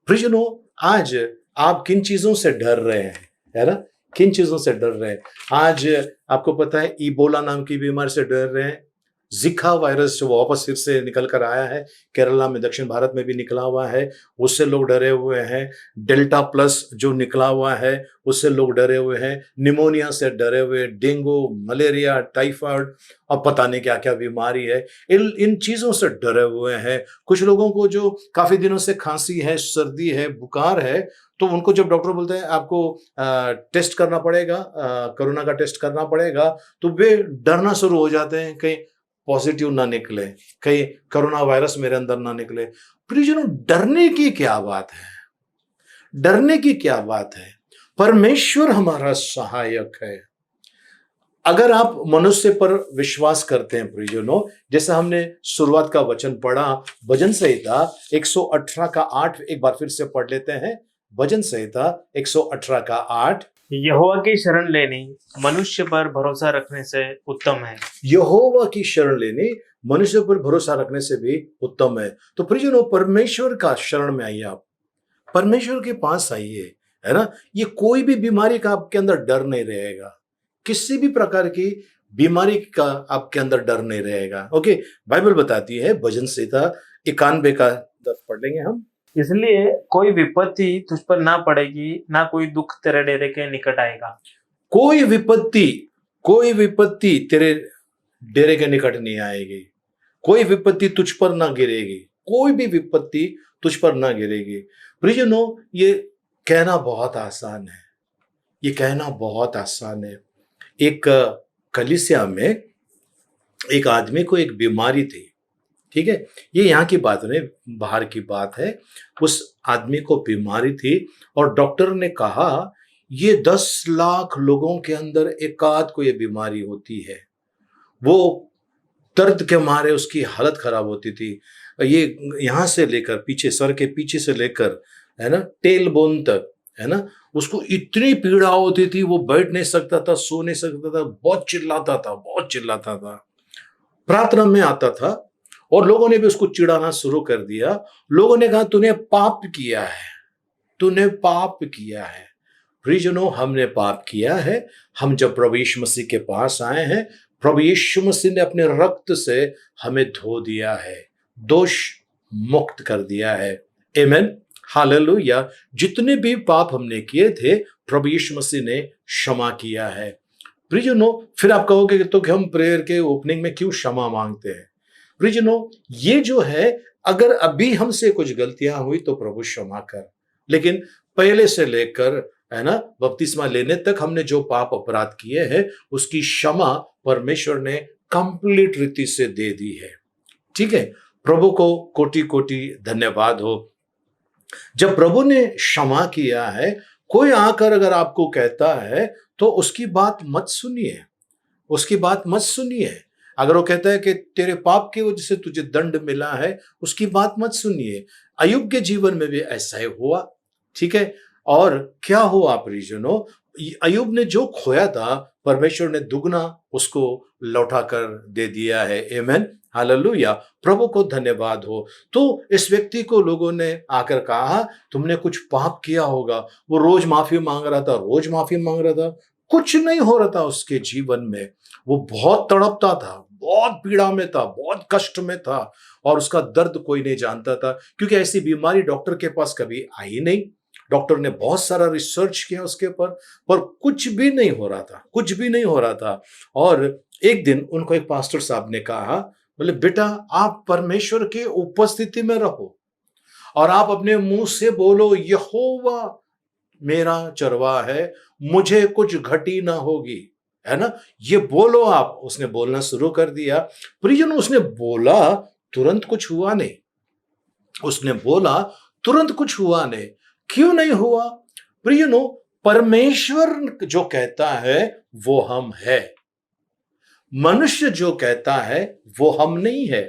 प्रियजनों, आज आप किन चीजों से डर रहे हैं, है ना, किन चीजों से डर रहे हैं? आज आपको पता है इबोला नाम की बीमारी से डर रहे हैं। जिका वायरस जो वापस फिर से निकल कर आया है, केरला में, दक्षिण भारत में भी निकला हुआ है, उससे लोग डरे हुए हैं। डेल्टा प्लस जो निकला हुआ है, उससे लोग डरे हुए हैं। निमोनिया से डरे हुए, डेंगू, मलेरिया, टाइफाइड, अब पता नहीं क्या क्या बीमारी है, इन चीजों से डरे हुए हैं। कुछ लोगों को जो काफी दिनों से खांसी है, सर्दी है, बुखार है, तो उनको जब डॉक्टर बोलते हैं आपको टेस्ट करना पड़ेगा, कोरोना का टेस्ट करना पड़ेगा, तो वे डरना शुरू हो जाते हैं, कहीं पॉजिटिव ना निकले, कहीं कोरोना वायरस मेरे अंदर ना निकले। प्रियजनों, डरने की क्या बात है? डरने की क्या बात है? परमेश्वर हमारा सहायक है। अगर आप मनुष्य पर विश्वास करते हैं प्रियजनों, जैसा हमने शुरुआत का वचन पढ़ा, भजन संहिता 118 का 8, एक बार फिर से पढ़ लेते हैं। भजन संहिता 118 का 8। यहोवा की शरण लेनी मनुष्य पर भरोसा रखने से उत्तम है। यहोवा की शरण लेनी मनुष्य पर भरोसा रखने से भी उत्तम है। तो प्रियजनों, परमेश्वर का शरण में आइए, आप परमेश्वर के पास आइए, है ना। ये कोई भी बीमारी का आपके अंदर डर नहीं रहेगा, किसी भी प्रकार की बीमारी का आपके अंदर डर नहीं रहेगा। ओके, बाइबल बताती है, भजन संहिता 91 का 10 पढ़ लेंगे हम। इसलिए कोई विपत्ति तुझ पर ना पड़ेगी, ना कोई दुख तेरे डेरे के निकट आएगा। कोई विपत्ति तेरे डेरे के निकट नहीं आएगी, कोई विपत्ति तुझ पर ना गिरेगी, कोई भी विपत्ति तुझ पर ना गिरेगी। प्रियजनों, ये कहना बहुत आसान है, ये कहना बहुत आसान है। एक कलीसिया में एक आदमी को एक बीमारी थी, ठीक है, ये यहाँ की बात नहीं, बाहर की बात है। उस आदमी को बीमारी थी और डॉक्टर ने कहा ये 10 लाख लोगों के अंदर एकाध को ये बीमारी होती है। वो दर्द के मारे उसकी हालत खराब होती थी। ये यहाँ से लेकर पीछे, सर के पीछे से लेकर, है ना, टेल बोन तक, है ना, उसको इतनी पीड़ा होती थी, वो बैठ नहीं सकता था, सो नहीं सकता था, बहुत चिल्लाता था। प्रार्थना में आता था और लोगों ने भी उसको चिढ़ाना शुरू कर दिया। लोगों ने कहा तूने पाप किया है। प्रियजनों, हमने पाप किया है। हम जब प्रभु यीशु मसीह के पास आए हैं, प्रभु यीशु मसीह ने अपने रक्त से हमें धो दिया है, दोष मुक्त कर दिया है। आमीन, हालेलुया। जितने भी पाप हमने किए थे, प्रभु यीशु मसीह ने क्षमा किया है। प्रियजनों, फिर आप कहोगे कि तो कि हम प्रेयर के ओपनिंग में क्यों क्षमा मांगते हैं? प्रियजनों, ये जो है, अगर अभी हमसे कुछ गलतियां हुई तो प्रभु क्षमा कर, लेकिन पहले से लेकर, है ना, बपतिस्मा लेने तक हमने जो पाप अपराध किए हैं, उसकी क्षमा परमेश्वर ने कंप्लीट रीति से दे दी है। ठीक है, प्रभु को कोटि कोटि धन्यवाद हो। जब प्रभु ने क्षमा किया है, कोई आकर अगर आपको कहता है तो उसकी बात मत सुनिए, अगर वो कहता है कि तेरे पाप की वजह से तुझे दंड मिला है, उसकी बात मत सुनिए। अय्यूब के जीवन में भी ऐसा ही हुआ, ठीक है। और क्या हुआ प्रियजनों, अय्यूब ने जो खोया था, परमेश्वर ने दुगना उसको लौटा कर दे दिया है। आमीन, हालेलुया, प्रभु को धन्यवाद हो। तो इस व्यक्ति को लोगों ने आकर कहा तुमने कुछ पाप किया होगा। वो रोज माफी मांग रहा था, कुछ नहीं हो रहा था उसके जीवन में। वो बहुत तड़पता था, बहुत पीड़ा में था, बहुत कष्ट में था, और उसका दर्द कोई नहीं जानता था, क्योंकि ऐसी बीमारी डॉक्टर के पास कभी आई नहीं। डॉक्टर ने बहुत सारा रिसर्च किया उसके पर कुछ भी नहीं हो रहा था। और एक दिन उनको एक पास्टर साहब ने कहा, बोले बेटा, आप परमेश्वर के उपस्थिति में रहो और आप अपने मुंह से बोलो यहोवा मेरा चरवाहा है, मुझे कुछ घटी ना होगी, है ना, ये बोलो आप। उसने बोलना शुरू कर दिया। प्रियजनों, उसने बोला, तुरंत कुछ हुआ नहीं। क्यों नहीं हुआ? प्रियजनों, परमेश्वर जो कहता है वो हम है, मनुष्य जो कहता है वो हम नहीं है।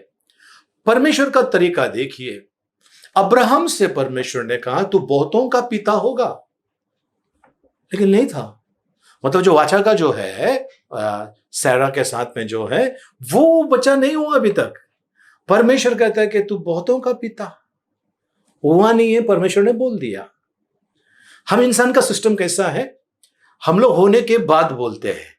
परमेश्वर का तरीका देखिए, अब्राहम से परमेश्वर ने कहा तू बहुतों का पिता होगा, लेकिन नहीं था। मतलब जो वाचा का जो है सैरा के साथ में जो है, वो बच्चा नहीं हुआ अभी तक। परमेश्वर कहता है कि तू बहुतों का पिता हुआ नहीं है, परमेश्वर ने बोल दिया। हम इंसान का सिस्टम कैसा है, हम लोग होने के बाद बोलते हैं,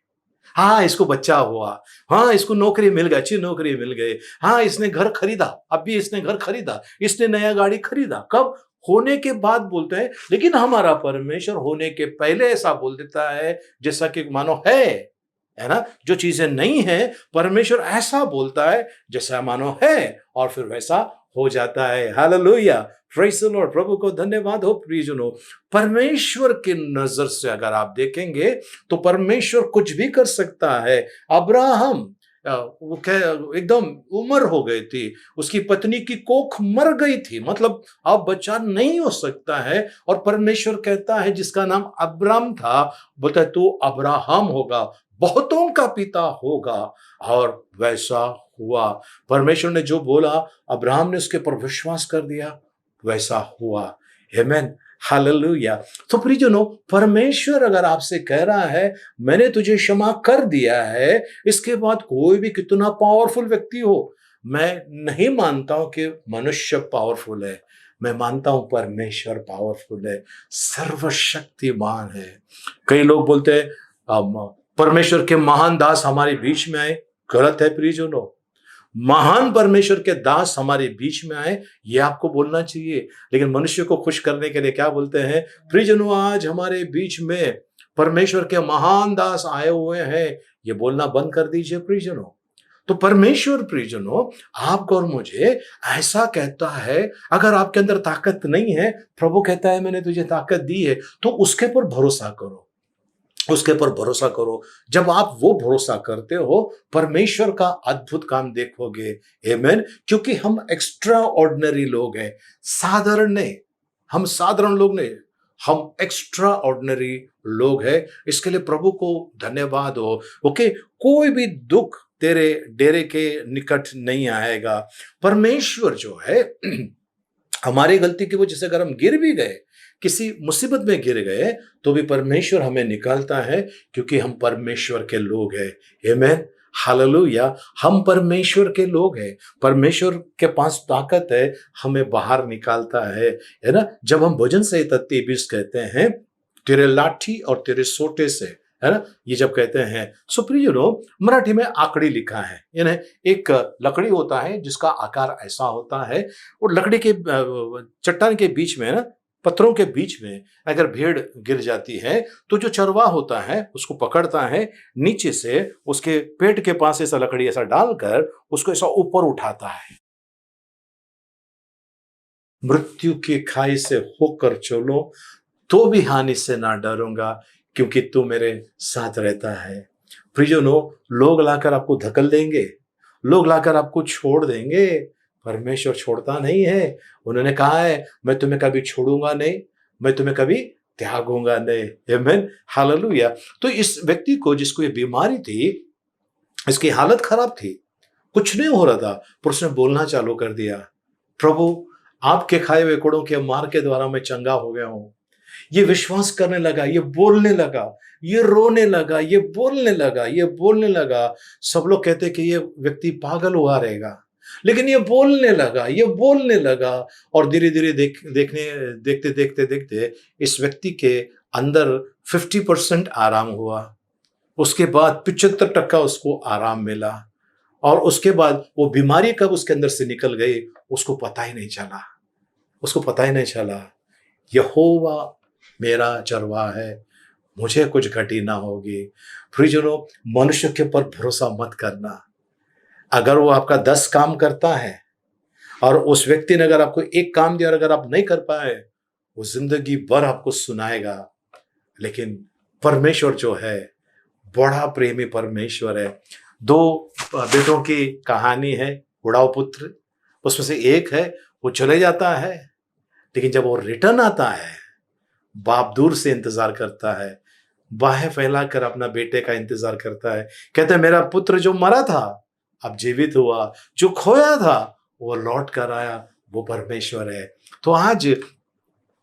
हाँ इसको बच्चा हुआ, हाँ इसको नौकरी मिल गई, अच्छी नौकरी मिल गई, हाँ इसने घर खरीदा, अभी इसने घर खरीदा, इसने नया गाड़ी खरीदा। कब? होने के बाद बोलते हैं। लेकिन हमारा परमेश्वर होने के पहले ऐसा बोल देता है जैसा कि मानो है ना। जो चीजें नहीं है, परमेश्वर ऐसा बोलता है जैसा मानो है, और फिर वैसा हो जाता है। हालेलुया, प्रेज़ द लॉर्ड, प्रभु को धन्यवाद हो। प्रियजनों, परमेश्वर की नजर से अगर आप देखेंगे तो परमेश्वर कुछ भी कर सकता है। अब्राहम वो एकदम उम्र हो गई थी, उसकी पत्नी की कोख मर गई थी, मतलब अब बच्चा नहीं हो सकता है। और परमेश्वर कहता है जिसका नाम अब्राम था, बोलता है तू अब्राहम होगा, बहुतों का पिता होगा। और वैसा हुआ, परमेश्वर ने जो बोला अब्राहम ने उसके पर विश्वास कर दिया, वैसा हुआ। आमेन, हालेलुया। तो प्रियजनों, परमेश्वर अगर आपसे कह रहा है मैंने तुझे क्षमा कर दिया है, इसके बाद कोई भी कितना पावरफुल व्यक्ति हो, मैं नहीं मानता हूं कि मनुष्य पावरफुल है, मैं मानता हूं परमेश्वर पावरफुल है, सर्वशक्तिमान है। कई लोग बोलते हैं परमेश्वर के महान दास हमारे बीच में आए, गलत है प्रियजनों। महान परमेश्वर के दास हमारे बीच में आए, ये आपको बोलना चाहिए। लेकिन मनुष्य को खुश करने के लिए क्या बोलते हैं, प्रियजनों आज हमारे बीच में परमेश्वर के महान दास आए हुए हैं, ये बोलना बंद कर दीजिए प्रियजनों। तो परमेश्वर प्रियजनों आपको और मुझे ऐसा कहता है, अगर आपके अंदर ताकत नहीं है, प्रभु कहता है मैंने तुझे ताकत दी है, तो उसके पर भरोसा करो, उसके पर भरोसा करो। जब आप वो भरोसा करते हो, परमेश्वर का अद्भुत काम देखोगे। आमेन। क्योंकि हम एक्स्ट्रा ऑर्डिनरी लोग हैं, साधारण नहीं, हम साधारण लोग नहीं, हम एक्स्ट्रा ऑर्डिनरी लोग हैं। इसके लिए प्रभु को धन्यवाद हो। ओके, कोई भी दुख तेरे डेरे के निकट नहीं आएगा। परमेश्वर जो है हमारी गलती की वजह से अगर हम गिर भी गए, किसी मुसीबत में गिर गए, तो भी परमेश्वर हमें निकालता है, क्योंकि हम परमेश्वर के लोग हैं। आमेन, हालेलुया। हम परमेश्वर के लोग हैं, परमेश्वर के पास ताकत है, हमें बाहर निकालता है ना। जब हम भजन संहिता 23 कहते हैं तेरे लाठी और तेरे सोटे से, है ना, ये जब कहते हैं, सो प्रियजनों मराठी में आकड़ी लिखा है, यानी एक लकड़ी होता है जिसका आकार ऐसा होता है, और लकड़ी के चट्टान के बीच में, ना पत्थरों के बीच में अगर भेड़ गिर जाती है, तो जो चरवाहा होता है उसको पकड़ता है, नीचे से उसके पेट के पास ऐसा लकड़ी ऐसा डालकर उसको ऐसा ऊपर उठाता है। मृत्यु की खाई से होकर चलो तो भी हानि से ना डरूंगा, क्योंकि तू मेरे साथ रहता है। प्रियजनों, लोग लाकर आपको धकल देंगे, लोग लाकर आपको छोड़ देंगे, परमेश्वर छोड़ता नहीं है। उन्होंने कहा है मैं तुम्हें कभी छोड़ूंगा नहीं, मैं तुम्हें कभी त्यागूंगा नहीं। आमीन, हालेलुया। तो इस व्यक्ति को, जिसको ये बीमारी थी, इसकी हालत खराब थी, कुछ नहीं हो रहा था, पर उसने बोलना चालू कर दिया, प्रभु आपके खाए हुए कोड़ों के मार के द्वारा मैं चंगा हो गया हूं। ये विश्वास करने लगा, ये बोलने लगा, ये रोने लगा, ये बोलने लगा, ये बोलने लगा। सब लोग कहते कि ये व्यक्ति पागल हुआ रहेगा, लेकिन ये बोलने लगा, ये बोलने लगा। और धीरे धीरे देखते देखते देखते इस व्यक्ति के अंदर 50% आराम हुआ। उसके बाद 75% उसको आराम मिला, और उसके बाद वो बीमारी कब उसके अंदर से निकल गई उसको पता ही नहीं चला, उसको पता ही नहीं चला। यहोवा मेरा चरवाहा है, मुझे कुछ घटी ना होगी। प्रियजनों, मनुष्य के ऊपर भरोसा मत करना। अगर वो आपका 10 काम करता है और उस व्यक्ति ने अगर आपको एक काम दिया और अगर आप नहीं कर पाए, वो जिंदगी भर आपको सुनाएगा। लेकिन परमेश्वर जो है बड़ा प्रेमी परमेश्वर है। 2 बेटों की कहानी है, उड़ाऊ पुत्र। उसमें से एक है वो चले जाता है, लेकिन जब वो रिटर्न आता है, बाप दूर से इंतजार करता है, बाहें फैलाकर अपना बेटे का इंतजार करता है। कहता है मेरा पुत्र जो मरा था अब जीवित हुआ, जो खोया था वो लौट कर आया, वो परमेश्वर है। तो आज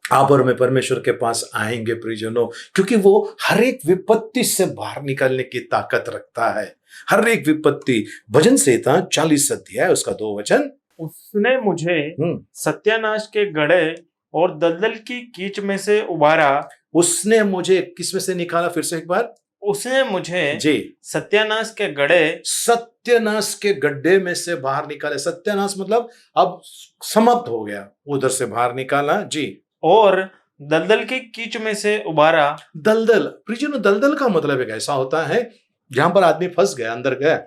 आप और मैं परमेश्वर के पास आएंगे प्रियजनों, क्योंकि वो हर एक विपत्ति से बाहर निकलने की ताकत रखता है। हर एक विपत्ति। भजन संहिता 40 अध्याय उसका 2 वचन, उसने मुझे सत्यानाश के गड्ढे और दलदल की कीच में से उबारा। उसने मुझे किस में से निकाला? फिर से एक बार, उसने मुझे जी सत्यानाश के गड्ढे, सत्यानाश के गड्ढे में से बाहर निकाले। सत्यानाश मतलब अब समाप्त हो गया, उधर से बाहर निकाला जी। और दलदल की कीच में से उबारा। दलदल, प्रियजनों, दलदल का मतलब एक ऐसा होता है जहां पर आदमी फंस गया, अंदर गया,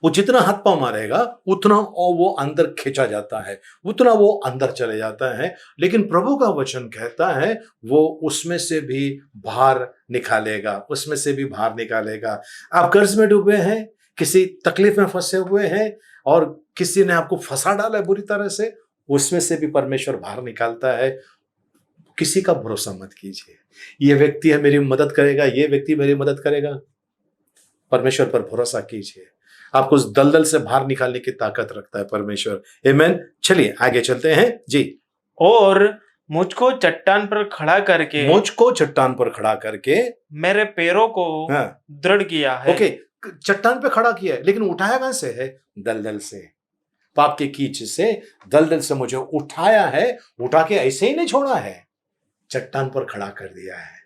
वो जितना हाथ पांव मारेगा उतना और वो अंदर खींचा जाता है, उतना वो अंदर चले जाता है। लेकिन प्रभु का वचन कहता है वो उसमें से भी बाहर निकालेगा, उसमें से भी बाहर निकालेगा। आप कर्ज में डूबे हैं, किसी तकलीफ में फंसे हुए हैं और किसी ने आपको फंसा डाला है बुरी तरह से, उसमें से भी परमेश्वर बाहर निकालता है। किसी का भरोसा मत कीजिए, ये व्यक्ति है मेरी मदद करेगा, ये व्यक्ति मेरी मदद करेगा। परमेश्वर पर भरोसा कीजिए, आपको उस दलदल से बाहर निकालने की ताकत रखता है परमेश्वर। आमीन। चलिए आगे चलते हैं जी। और मुझको चट्टान पर खड़ा करके मुझको चट्टान पर खड़ा करके मेरे पैरों को हाँ, दृढ़ किया है। ओके, चट्टान पे खड़ा किया है, लेकिन उठाया कहां से है? दलदल से, पाप के कीच से, दलदल से मुझे उठाया है। उठा के ऐसे ही नहीं छोड़ा है, चट्टान पर खड़ा कर दिया है।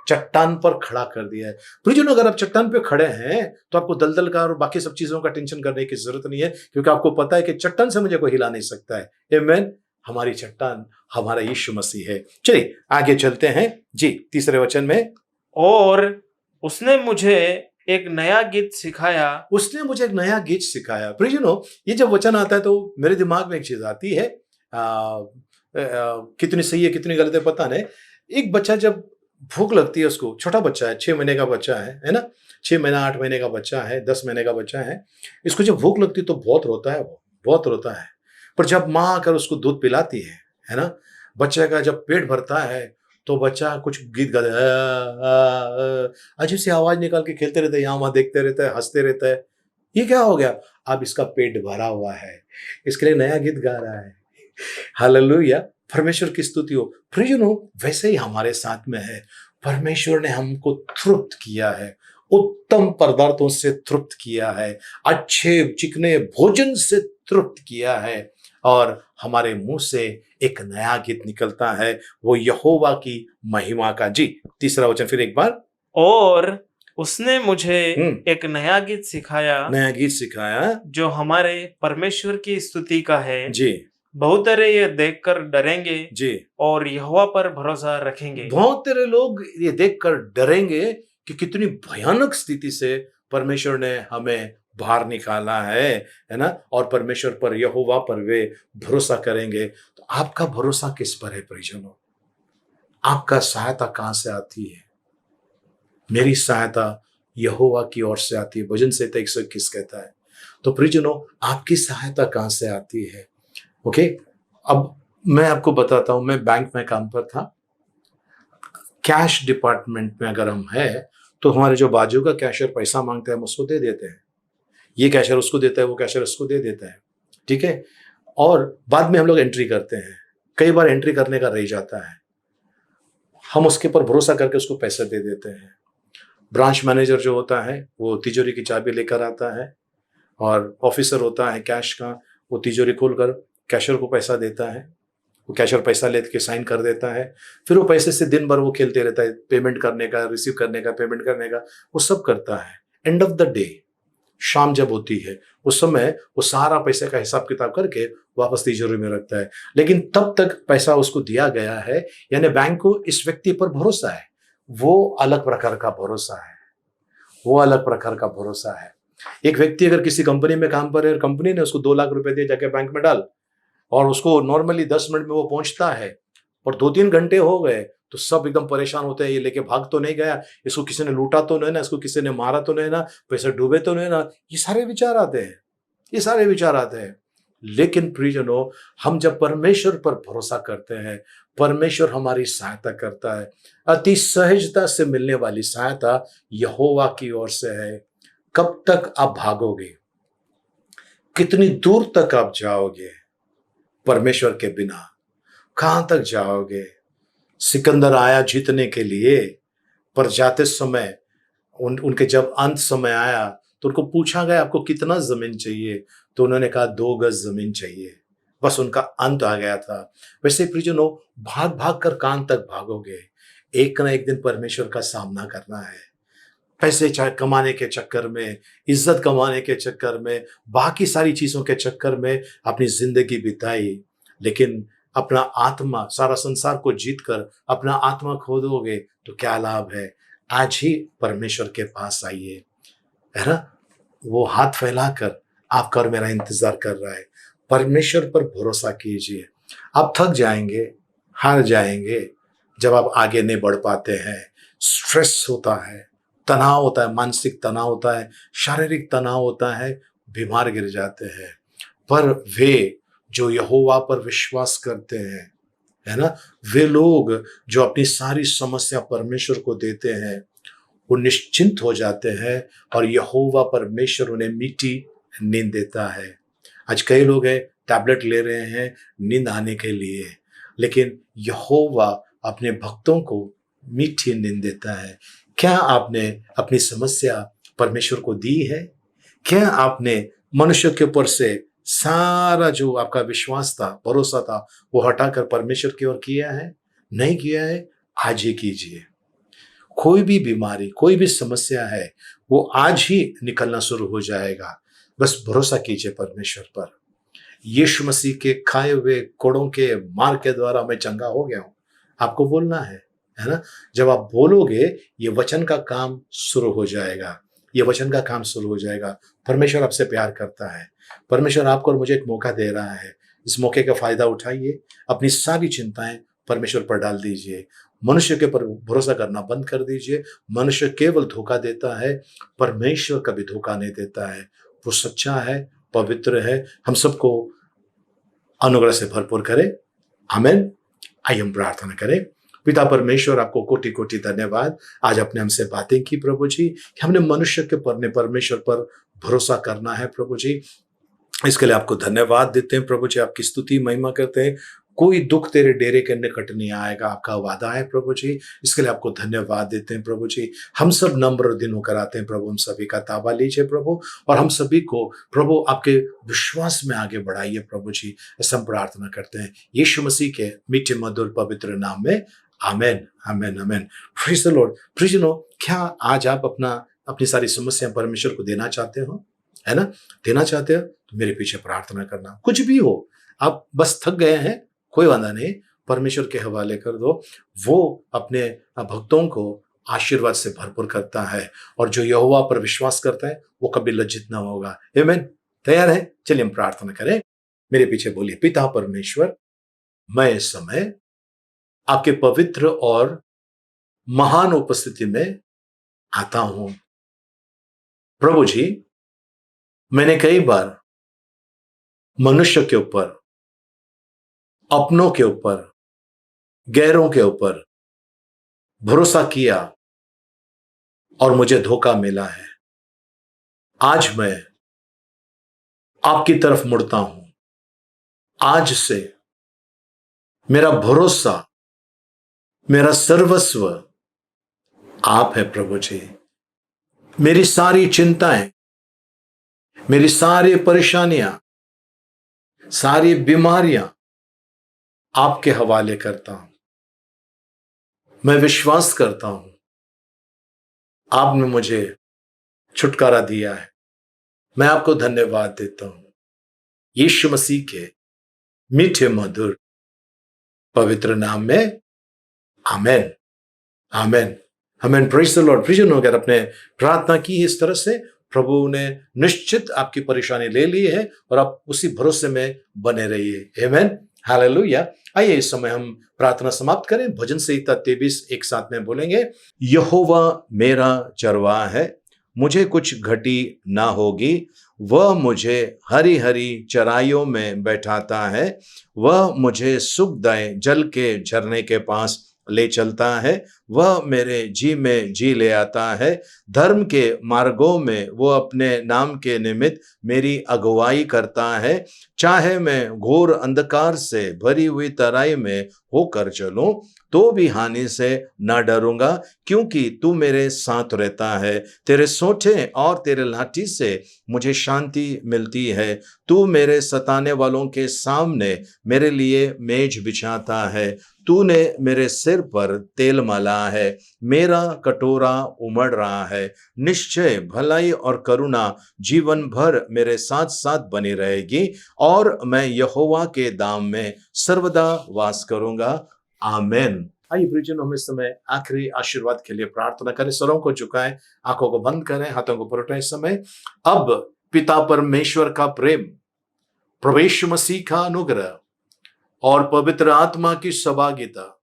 चट्टान पर खड़ा कर दिया है। प्रियजन, अगर आप चट्टान पे खड़े हैं तो आपको दलदल का और बाकी सब चीजों का टेंशन करने की जरूरत नहीं है, क्योंकि आपको पता है कि चट्टान से मुझे कोई हिला नहीं सकता है। आमीन। हमारी चट्टान हमारा यीशु मसीह है। चलिए आगे चलते हैं जी, तीसरे वचन में। और उसने मुझे एक नया गीत सिखाया। उसने मुझे एक नया गीत सिखाया। प्रियजनों, ये जब वचन आता है तो मेरे दिमाग में एक चीज आती है, कितनी सही है कितनी गलत है पता नहीं। एक बच्चा जब भूख लगती है, उसको, छोटा बच्चा है, 6 महीने का बच्चा है ना, 6 महीना 8 महीने का बच्चा है, 10 महीने का बच्चा है, इसको जब भूख लगती है तो बहुत रोता है, वो बहुत रोता है। पर जब माँ आकर उसको दूध पिलाती है ना, बच्चे का जब पेट भरता है तो बच्चा कुछ गीत गाता है, अजीब सी आवाज निकाल के खेलते रहता है, यहाँ वहां देखते रहता है, हंसते रहता है। ये क्या हो गया? अब इसका पेट भरा हुआ है, इसके लिए नया गीत गा रहा है। हालेलुया, परमेश्वर की स्तुति हो। प्रियजनों, वैसे ही हमारे साथ में है। परमेश्वर ने हमको तृप्त किया है, उत्तम पदार्थों से तृप्त किया है, अच्छे चिकने भोजन से तृप्त किया है, और हमारे मुंह से एक नया गीत निकलता है, वो यहोवा की महिमा का। जी, तीसरा वचन फिर एक बार। और उसने मुझे एक नया गीत सिखाया, नया गीत सिखाया जो हमारे परमेश्वर की स्तुति का है। जी। बहुत सारे ये देखकर डरेंगे जी, और यहोवा पर भरोसा रखेंगे। बहुत तेरे लोग ये देखकर डरेंगे कि कितनी भयानक स्थिति से परमेश्वर ने हमें बाहर निकाला है ना, और परमेश्वर पर, यहोवा पर वे भरोसा करेंगे। तो आपका भरोसा किस पर है प्रियजनों? आपका सहायता कहां से आती है? मेरी सहायता यहोवा की ओर से आती है, भजन संहिता 121 कहता है। तो प्रियजनों, आपकी सहायता कहां से आती है? ओके, अब मैं आपको बताता हूं, मैं बैंक में काम पर था। कैश डिपार्टमेंट में अगर हम है तो हमारे जो बाजू का कैशियर पैसा मांगता है, हम उसको दे देते हैं। ये कैशियर उसको देता है, वो कैशियर उसको दे देता है, ठीक है। और बाद में हम लोग एंट्री करते हैं। कई बार एंट्री करने का रह जाता है, हम उसके ऊपर भरोसा करके उसको पैसे दे देते हैं। ब्रांच मैनेजर जो होता है वो तिजोरी की चाबी लेकर आता है, और ऑफिसर होता है कैश का, वो तिजोरी खोलकर कैशियर को पैसा देता है। वो कैशियर पैसा लेके साइन कर देता है। फिर वो पैसे से दिन भर वो खेलते रहता है, पेमेंट करने का, रिसीव करने का, पेमेंट करने का, वो सब करता है। एंड ऑफ द डे, शाम जब होती है, उस समय वो सारा पैसे का हिसाब किताब करके वापस तिजोरी में रखता है। लेकिन तब तक पैसा उसको दिया गया है, यानी बैंक को इस व्यक्ति पर भरोसा है। वो अलग प्रकार का भरोसा है, वो अलग प्रकार का भरोसा है। एक व्यक्ति अगर किसी कंपनी में काम पर है और कंपनी ने उसको 2 लाख रुपए दिए, जाके बैंक में डाल, और उसको नॉर्मली 10 मिनट में वो पहुंचता है, और 2-3 घंटे हो गए तो सब एकदम परेशान होते हैं, ये लेके भाग तो नहीं गया, इसको किसी ने लूटा तो नहीं ना, इसको किसी ने मारा तो नहीं ना, पैसे डूबे तो नहीं ना। ये सारे विचार आते हैं, ये सारे विचार आते हैं। लेकिन प्रियजनों, हम जब परमेश्वर पर भरोसा करते हैं, परमेश्वर हमारी सहायता करता है। अति सहजता से मिलने वाली सहायता यहोवा की ओर से है। कब तक आप भागोगे? कितनी दूर तक आप जाओगे परमेश्वर के बिना? कहां तक जाओगे? सिकंदर आया जीतने के लिए, पर जाते समय उनके जब अंत समय आया तो उनको पूछा गया आपको कितना जमीन चाहिए, तो उन्होंने कहा 2 गज जमीन चाहिए। बस उनका अंत आ गया था। वैसे प्रियजनों, भाग भाग कर कहां तक भागोगे? एक ना एक दिन परमेश्वर का सामना करना है। पैसे कमाने के चक्कर में, इज्जत कमाने के चक्कर में, बाकी सारी चीजों के चक्कर में अपनी जिंदगी बिताई, लेकिन अपना आत्मा, सारा संसार को जीतकर अपना आत्मा खो दोगे तो क्या लाभ है? आज ही परमेश्वर के पास आइए, है ना। वो हाथ फैलाकर आपका और मेरा इंतजार कर रहा है। परमेश्वर पर भरोसा कीजिए। आप थक जाएंगे, हार जाएंगे जब आप आगे नहीं बढ़ पाते हैं, स्ट्रेस होता है, तनाव होता है, मानसिक तनाव होता है, शारीरिक तनाव होता है, बीमार गिर जाते हैं। पर वे जो यहोवा पर विश्वास करते हैं, है ना, वे लोग जो अपनी सारी समस्या परमेश्वर को देते हैं, वो निश्चिंत हो जाते हैं और यहोवा परमेश्वर उन्हें मीठी नींद देता है। आज कई लोग हैं टैबलेट ले रहे हैं नींद आने के लिए, लेकिन यहोवा अपने भक्तों को मीठी नींद देता है। क्या आपने अपनी समस्या परमेश्वर को दी है? क्या आपने मनुष्य के ऊपर से सारा जो आपका विश्वास था, भरोसा था, वो हटाकर परमेश्वर की ओर किया है? नहीं किया है? आज ही कीजिए। कोई भी बीमारी, कोई भी समस्या है, वो आज ही निकलना शुरू हो जाएगा। बस भरोसा कीजिए परमेश्वर पर। यीशु मसीह के खाए हुए कोड़ों के मार के द्वारा मैं चंगा हो गया हूं, आपको बोलना है ना। जब आप बोलोगे, ये वचन का काम शुरू हो जाएगा। ये वचन का काम शुरू हो जाएगा। परमेश्वर आपसे प्यार करता है। परमेश्वर आपको और मुझे एक मौका दे रहा है। इस मौके का फायदा उठाइए। अपनी सारी चिंताएं परमेश्वर पर डाल दीजिए। मनुष्य के पर भरोसा करना बंद कर दीजिए। मनुष्य केवल धोखा देता है, परमेश्वर कभी धोखा नहीं देता है। वो सच्चा है, पवित्र है। हम सबको अनुग्रह से भरपूर करे। आमीन। आइए हम प्रार्थना करें। पिता परमेश्वर, आपको कोटि कोटि धन्यवाद। आज आपने हमसे बातें की प्रभु जी, कि हमने मनुष्य के पर परमेश्वर पर भरोसा करना है प्रभु जी। इसके लिए आपको धन्यवाद देते हैं प्रभु जी। आपकी स्तुति महिमा करते हैं। कोई दुख तेरे डेरे के निकट नहीं आएगा, आपका वादा है प्रभु जी। इसके लिए आपको धन्यवाद देते हैं प्रभु जी। हम सब नम्र दिन होकर आते हैं प्रभु। हम सभी का ताबा लीजिए प्रभु, और हम सभी को प्रभु आपके विश्वास में आगे बढ़ाइए प्रभु जी। ऐसा हम प्रार्थना करते हैं यीशु मसीह के मीठे मधुर पवित्र नाम में। Amen, amen, amen. Praise the Lord. प्रेज़ नो, क्या आज आप अपनी सारी समस्याएं परमेश्वर को देना चाहते हो? है ना, देना चाहते हो तो मेरे पीछे प्रार्थना करना। कुछ भी हो, आप बस थक गए हैं, कोई वादा नहीं, परमेश्वर के हवाले कर दो। वो अपने भक्तों को आशीर्वाद से भरपूर करता है, और जो यहोवा पर विश्वास करता है वो कभी लज्जित ना होगा। आमीन। तैयार है? चलिए हम प्रार्थना करें। मेरे पीछे बोलिए। पिता परमेश्वर, मैं इस समय आपके पवित्र और महान उपस्थिति में आता हूं। प्रभु जी, मैंने कई बार मनुष्य के ऊपर, अपनों के ऊपर, गैरों के ऊपर भरोसा किया और मुझे धोखा मिला है। आज मैं आपकी तरफ मुड़ता हूं। आज से मेरा भरोसा, मेरा सर्वस्व आप है प्रभु जी। मेरी सारी चिंताएं, मेरी सारी परेशानियां, सारी बीमारियां आपके हवाले करता हूं। मैं विश्वास करता हूं आपने मुझे छुटकारा दिया है। मैं आपको धन्यवाद देता हूं यीशु मसीह के मीठे मधुर पवित्र नाम में। Amen, amen, amen. Praise the Lord. प्रिजन अगर आपने प्रार्थना की इस तरह से, प्रभु ने निश्चित आपकी परेशानी ले ली है, और आप उसी भरोसे में बने रहिए। आमेन, हालेलुया। आइए इस समय हम प्रार्थना समाप्त करें। भजन संहिता 23 एक साथ में बोलेंगे। यहोवा मेरा चरवाहा है, मुझे कुछ घटी ना होगी। वह मुझे हरी हरी चराइयों में बैठाता है। वह मुझे सुखदायक जल के झरने के पास ले चलता है। वह मेरे जी में जी ले आता है। धर्म के मार्गों में वो अपने नाम के निमित्त मेरी अगुवाई करता है। चाहे मैं घोर अंधकार से भरी हुई तराई में होकर चलूं, तो भी हानि से न डरूंगा, क्योंकि तू मेरे साथ रहता है। तेरे सोंठे और तेरे लाठी से मुझे शांति मिलती है। तू मेरे सताने वालों के सामने मेरे लिए मेज बिछाता है। तूने मेरे सिर पर तेल मला है। मेरा कटोरा उमड़ रहा है। निश्चय भलाई और करुणा जीवन भर मेरे साथ साथ बनी रहेगी, और मैं यहोवा के धाम में सर्वदा वास करूंगा। आमेन। आइए प्रियजन, हम इस समय आखिरी आशीर्वाद के लिए प्रार्थना करें। सरों को झुकाएं, आंखों को बंद करें, हाथों को ऊपर उठाएं। इस समय अब पिता परमेश्वर का प्रेम, प्रभु यीशु मसीह का अनुग्रह और पवित्र आत्मा की सहभागिता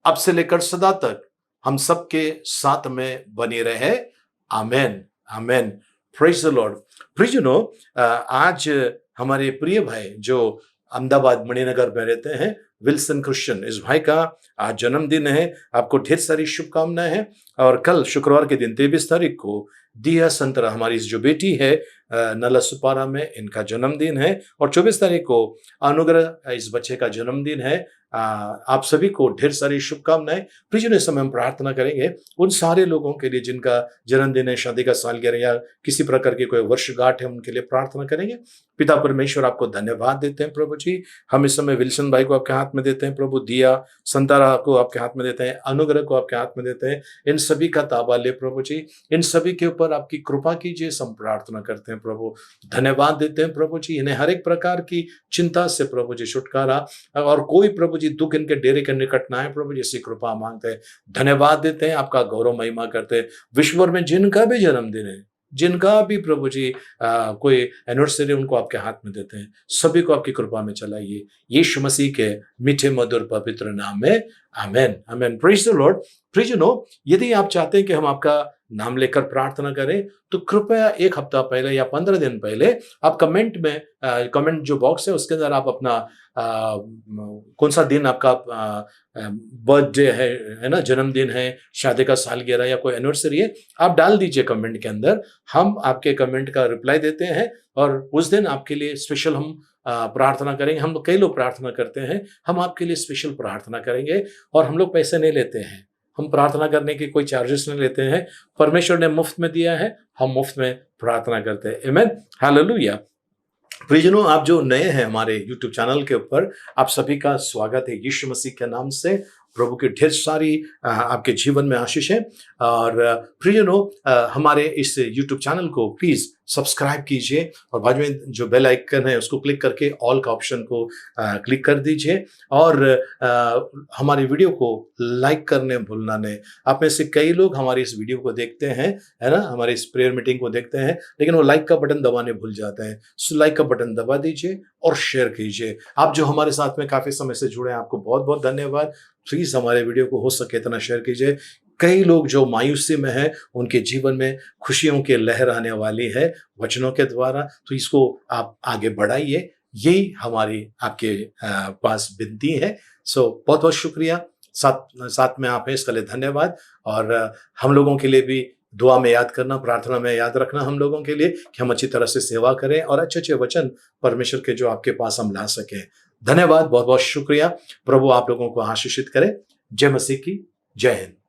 अब से लेकर सदा तक हम सबके साथ में बनी रहे। Amen, amen. Praise the Lord. प्रियजनों, आज हमारे प्रिय भाई जो अहमदाबाद मणिनगर में रहते हैं, विल्सन क्रिश्चियन, इस भाई का आज जन्मदिन है। आपको ढेर सारी शुभकामनाएं हैं। और कल शुक्रवार के दिन 23 तारीख को दिया संतरा, हमारी जो बेटी है नला सुपारा में, इनका जन्मदिन है। और 24 तारीख को अनुग्रह, इस बच्चे का जन्मदिन है। आप सभी को ढेर सारी शुभकामनाएं। प्रियजनों, इस समय हम प्रार्थना करेंगे उन सारे लोगों के लिए जिनका जन्मदिन है, शादी का सालगिरह या किसी प्रकार की कोई वर्षगांठ है, उनके लिए प्रार्थना करेंगे। पिता परमेश्वर, आपको धन्यवाद देते हैं प्रभु जी। हम इस समय विल्सन भाई को आपके हाथ में देते हैं प्रभु, दिया संतारा को आपके हाथ में देते हैं, अनुग्रह को आपके हाथ में देते हैं। इन सभी का ताबा ले प्रभु जी, इन सभी के ऊपर आपकी कृपा कीजिए, हम प्रार्थना करते हैं प्रभु। धन्यवाद देते हैं प्रभु जी, इन्हें हर एक प्रकार की चिंता से प्रभु जी छुटकारा, और कोई प्रभु जी दुख इनके डेरे के निकट ना है प्रभु जी, ऐसी कृपा मांगते हैं। धन्यवाद देते हैं, आपका गौरव महिमा करते हैं। विश्व भर में जिनका भी जन्मदिन है, जिनका भी प्रभु जी कोई एनिवर्सरी, उनको आपके हाथ में देते हैं। सभी को आपकी कृपा में चलाइए, यीशु मसीह के मीठे मधुर पवित्र नाम में, amen, amen. Praise the Lord. प्रियजनों, यदि आप चाहते हैं कि हम आपका नाम लेकर प्रार्थना करें, तो कृपया 1 हफ्ता पहले या 15 दिन पहले आप कमेंट में, कमेंट जो बॉक्स है उसके अंदर आप अपना कौन सा दिन आपका बर्थडे है ना, जन्मदिन है, शादी का सालगिरह या कोई एनिवर्सरी है, आप डाल दीजिए कमेंट के अंदर। हम आपके कमेंट का रिप्लाई देते हैं और उस दिन आपके लिए स्पेशल हम प्रार्थना करेंगे। हम कई लोग प्रार्थना करते हैं, हम आपके लिए स्पेशल प्रार्थना करेंगे। और हम लोग पैसे नहीं लेते हैं, हम प्रार्थना करने के कोई चार्जेस नहीं लेते हैं। परमेश्वर ने मुफ्त में दिया है, हम मुफ्त में प्रार्थना करते हैं। आमेन, हालेलुया। प्रियजनों, आप जो नए हैं हमारे YouTube चैनल के ऊपर, आप सभी का स्वागत है यीशु मसीह के नाम से। प्रभु की ढेर सारी आपके जीवन में आशीष है। और प्रियजनों, हमारे इस YouTube चैनल को प्लीज सब्सक्राइब कीजिए और बाद में जो बेल आइकन है उसको क्लिक करके ऑल का ऑप्शन को क्लिक कर दीजिए। और हमारी वीडियो को लाइक करने भूलना नहीं। आप में से कई लोग हमारी इस वीडियो को देखते हैं, है ना, हमारी इस प्रेयर मीटिंग को देखते हैं, लेकिन वो लाइक का बटन दबाने भूल जाते हैं। सो लाइक का बटन दबा दीजिए और शेयर कीजिए। आप जो हमारे साथ में काफी समय से जुड़े हैं, आपको बहुत बहुत धन्यवाद। प्लीज हमारे वीडियो को हो सके इतना शेयर कीजिए। कई लोग जो मायूसी में हैं, उनके जीवन में खुशियों की लहर आने वाली है वचनों के द्वारा, तो इसको आप आगे बढ़ाइए। यही हमारी आपके पास विनती है। सो बहुत बहुत शुक्रिया, साथ में आप हैं, इसके लिए धन्यवाद। और हम लोगों के लिए भी दुआ में याद करना, प्रार्थना में याद रखना हम लोगों के लिए, कि हम अच्छी तरह से सेवा करें और अच्छे अच्छे वचन परमेश्वर के जो आपके पास हम ला सकें। धन्यवाद, बहुत बहुत शुक्रिया। प्रभु आप लोगों को आशीषित करे। जय मसीह की, जय हिंद।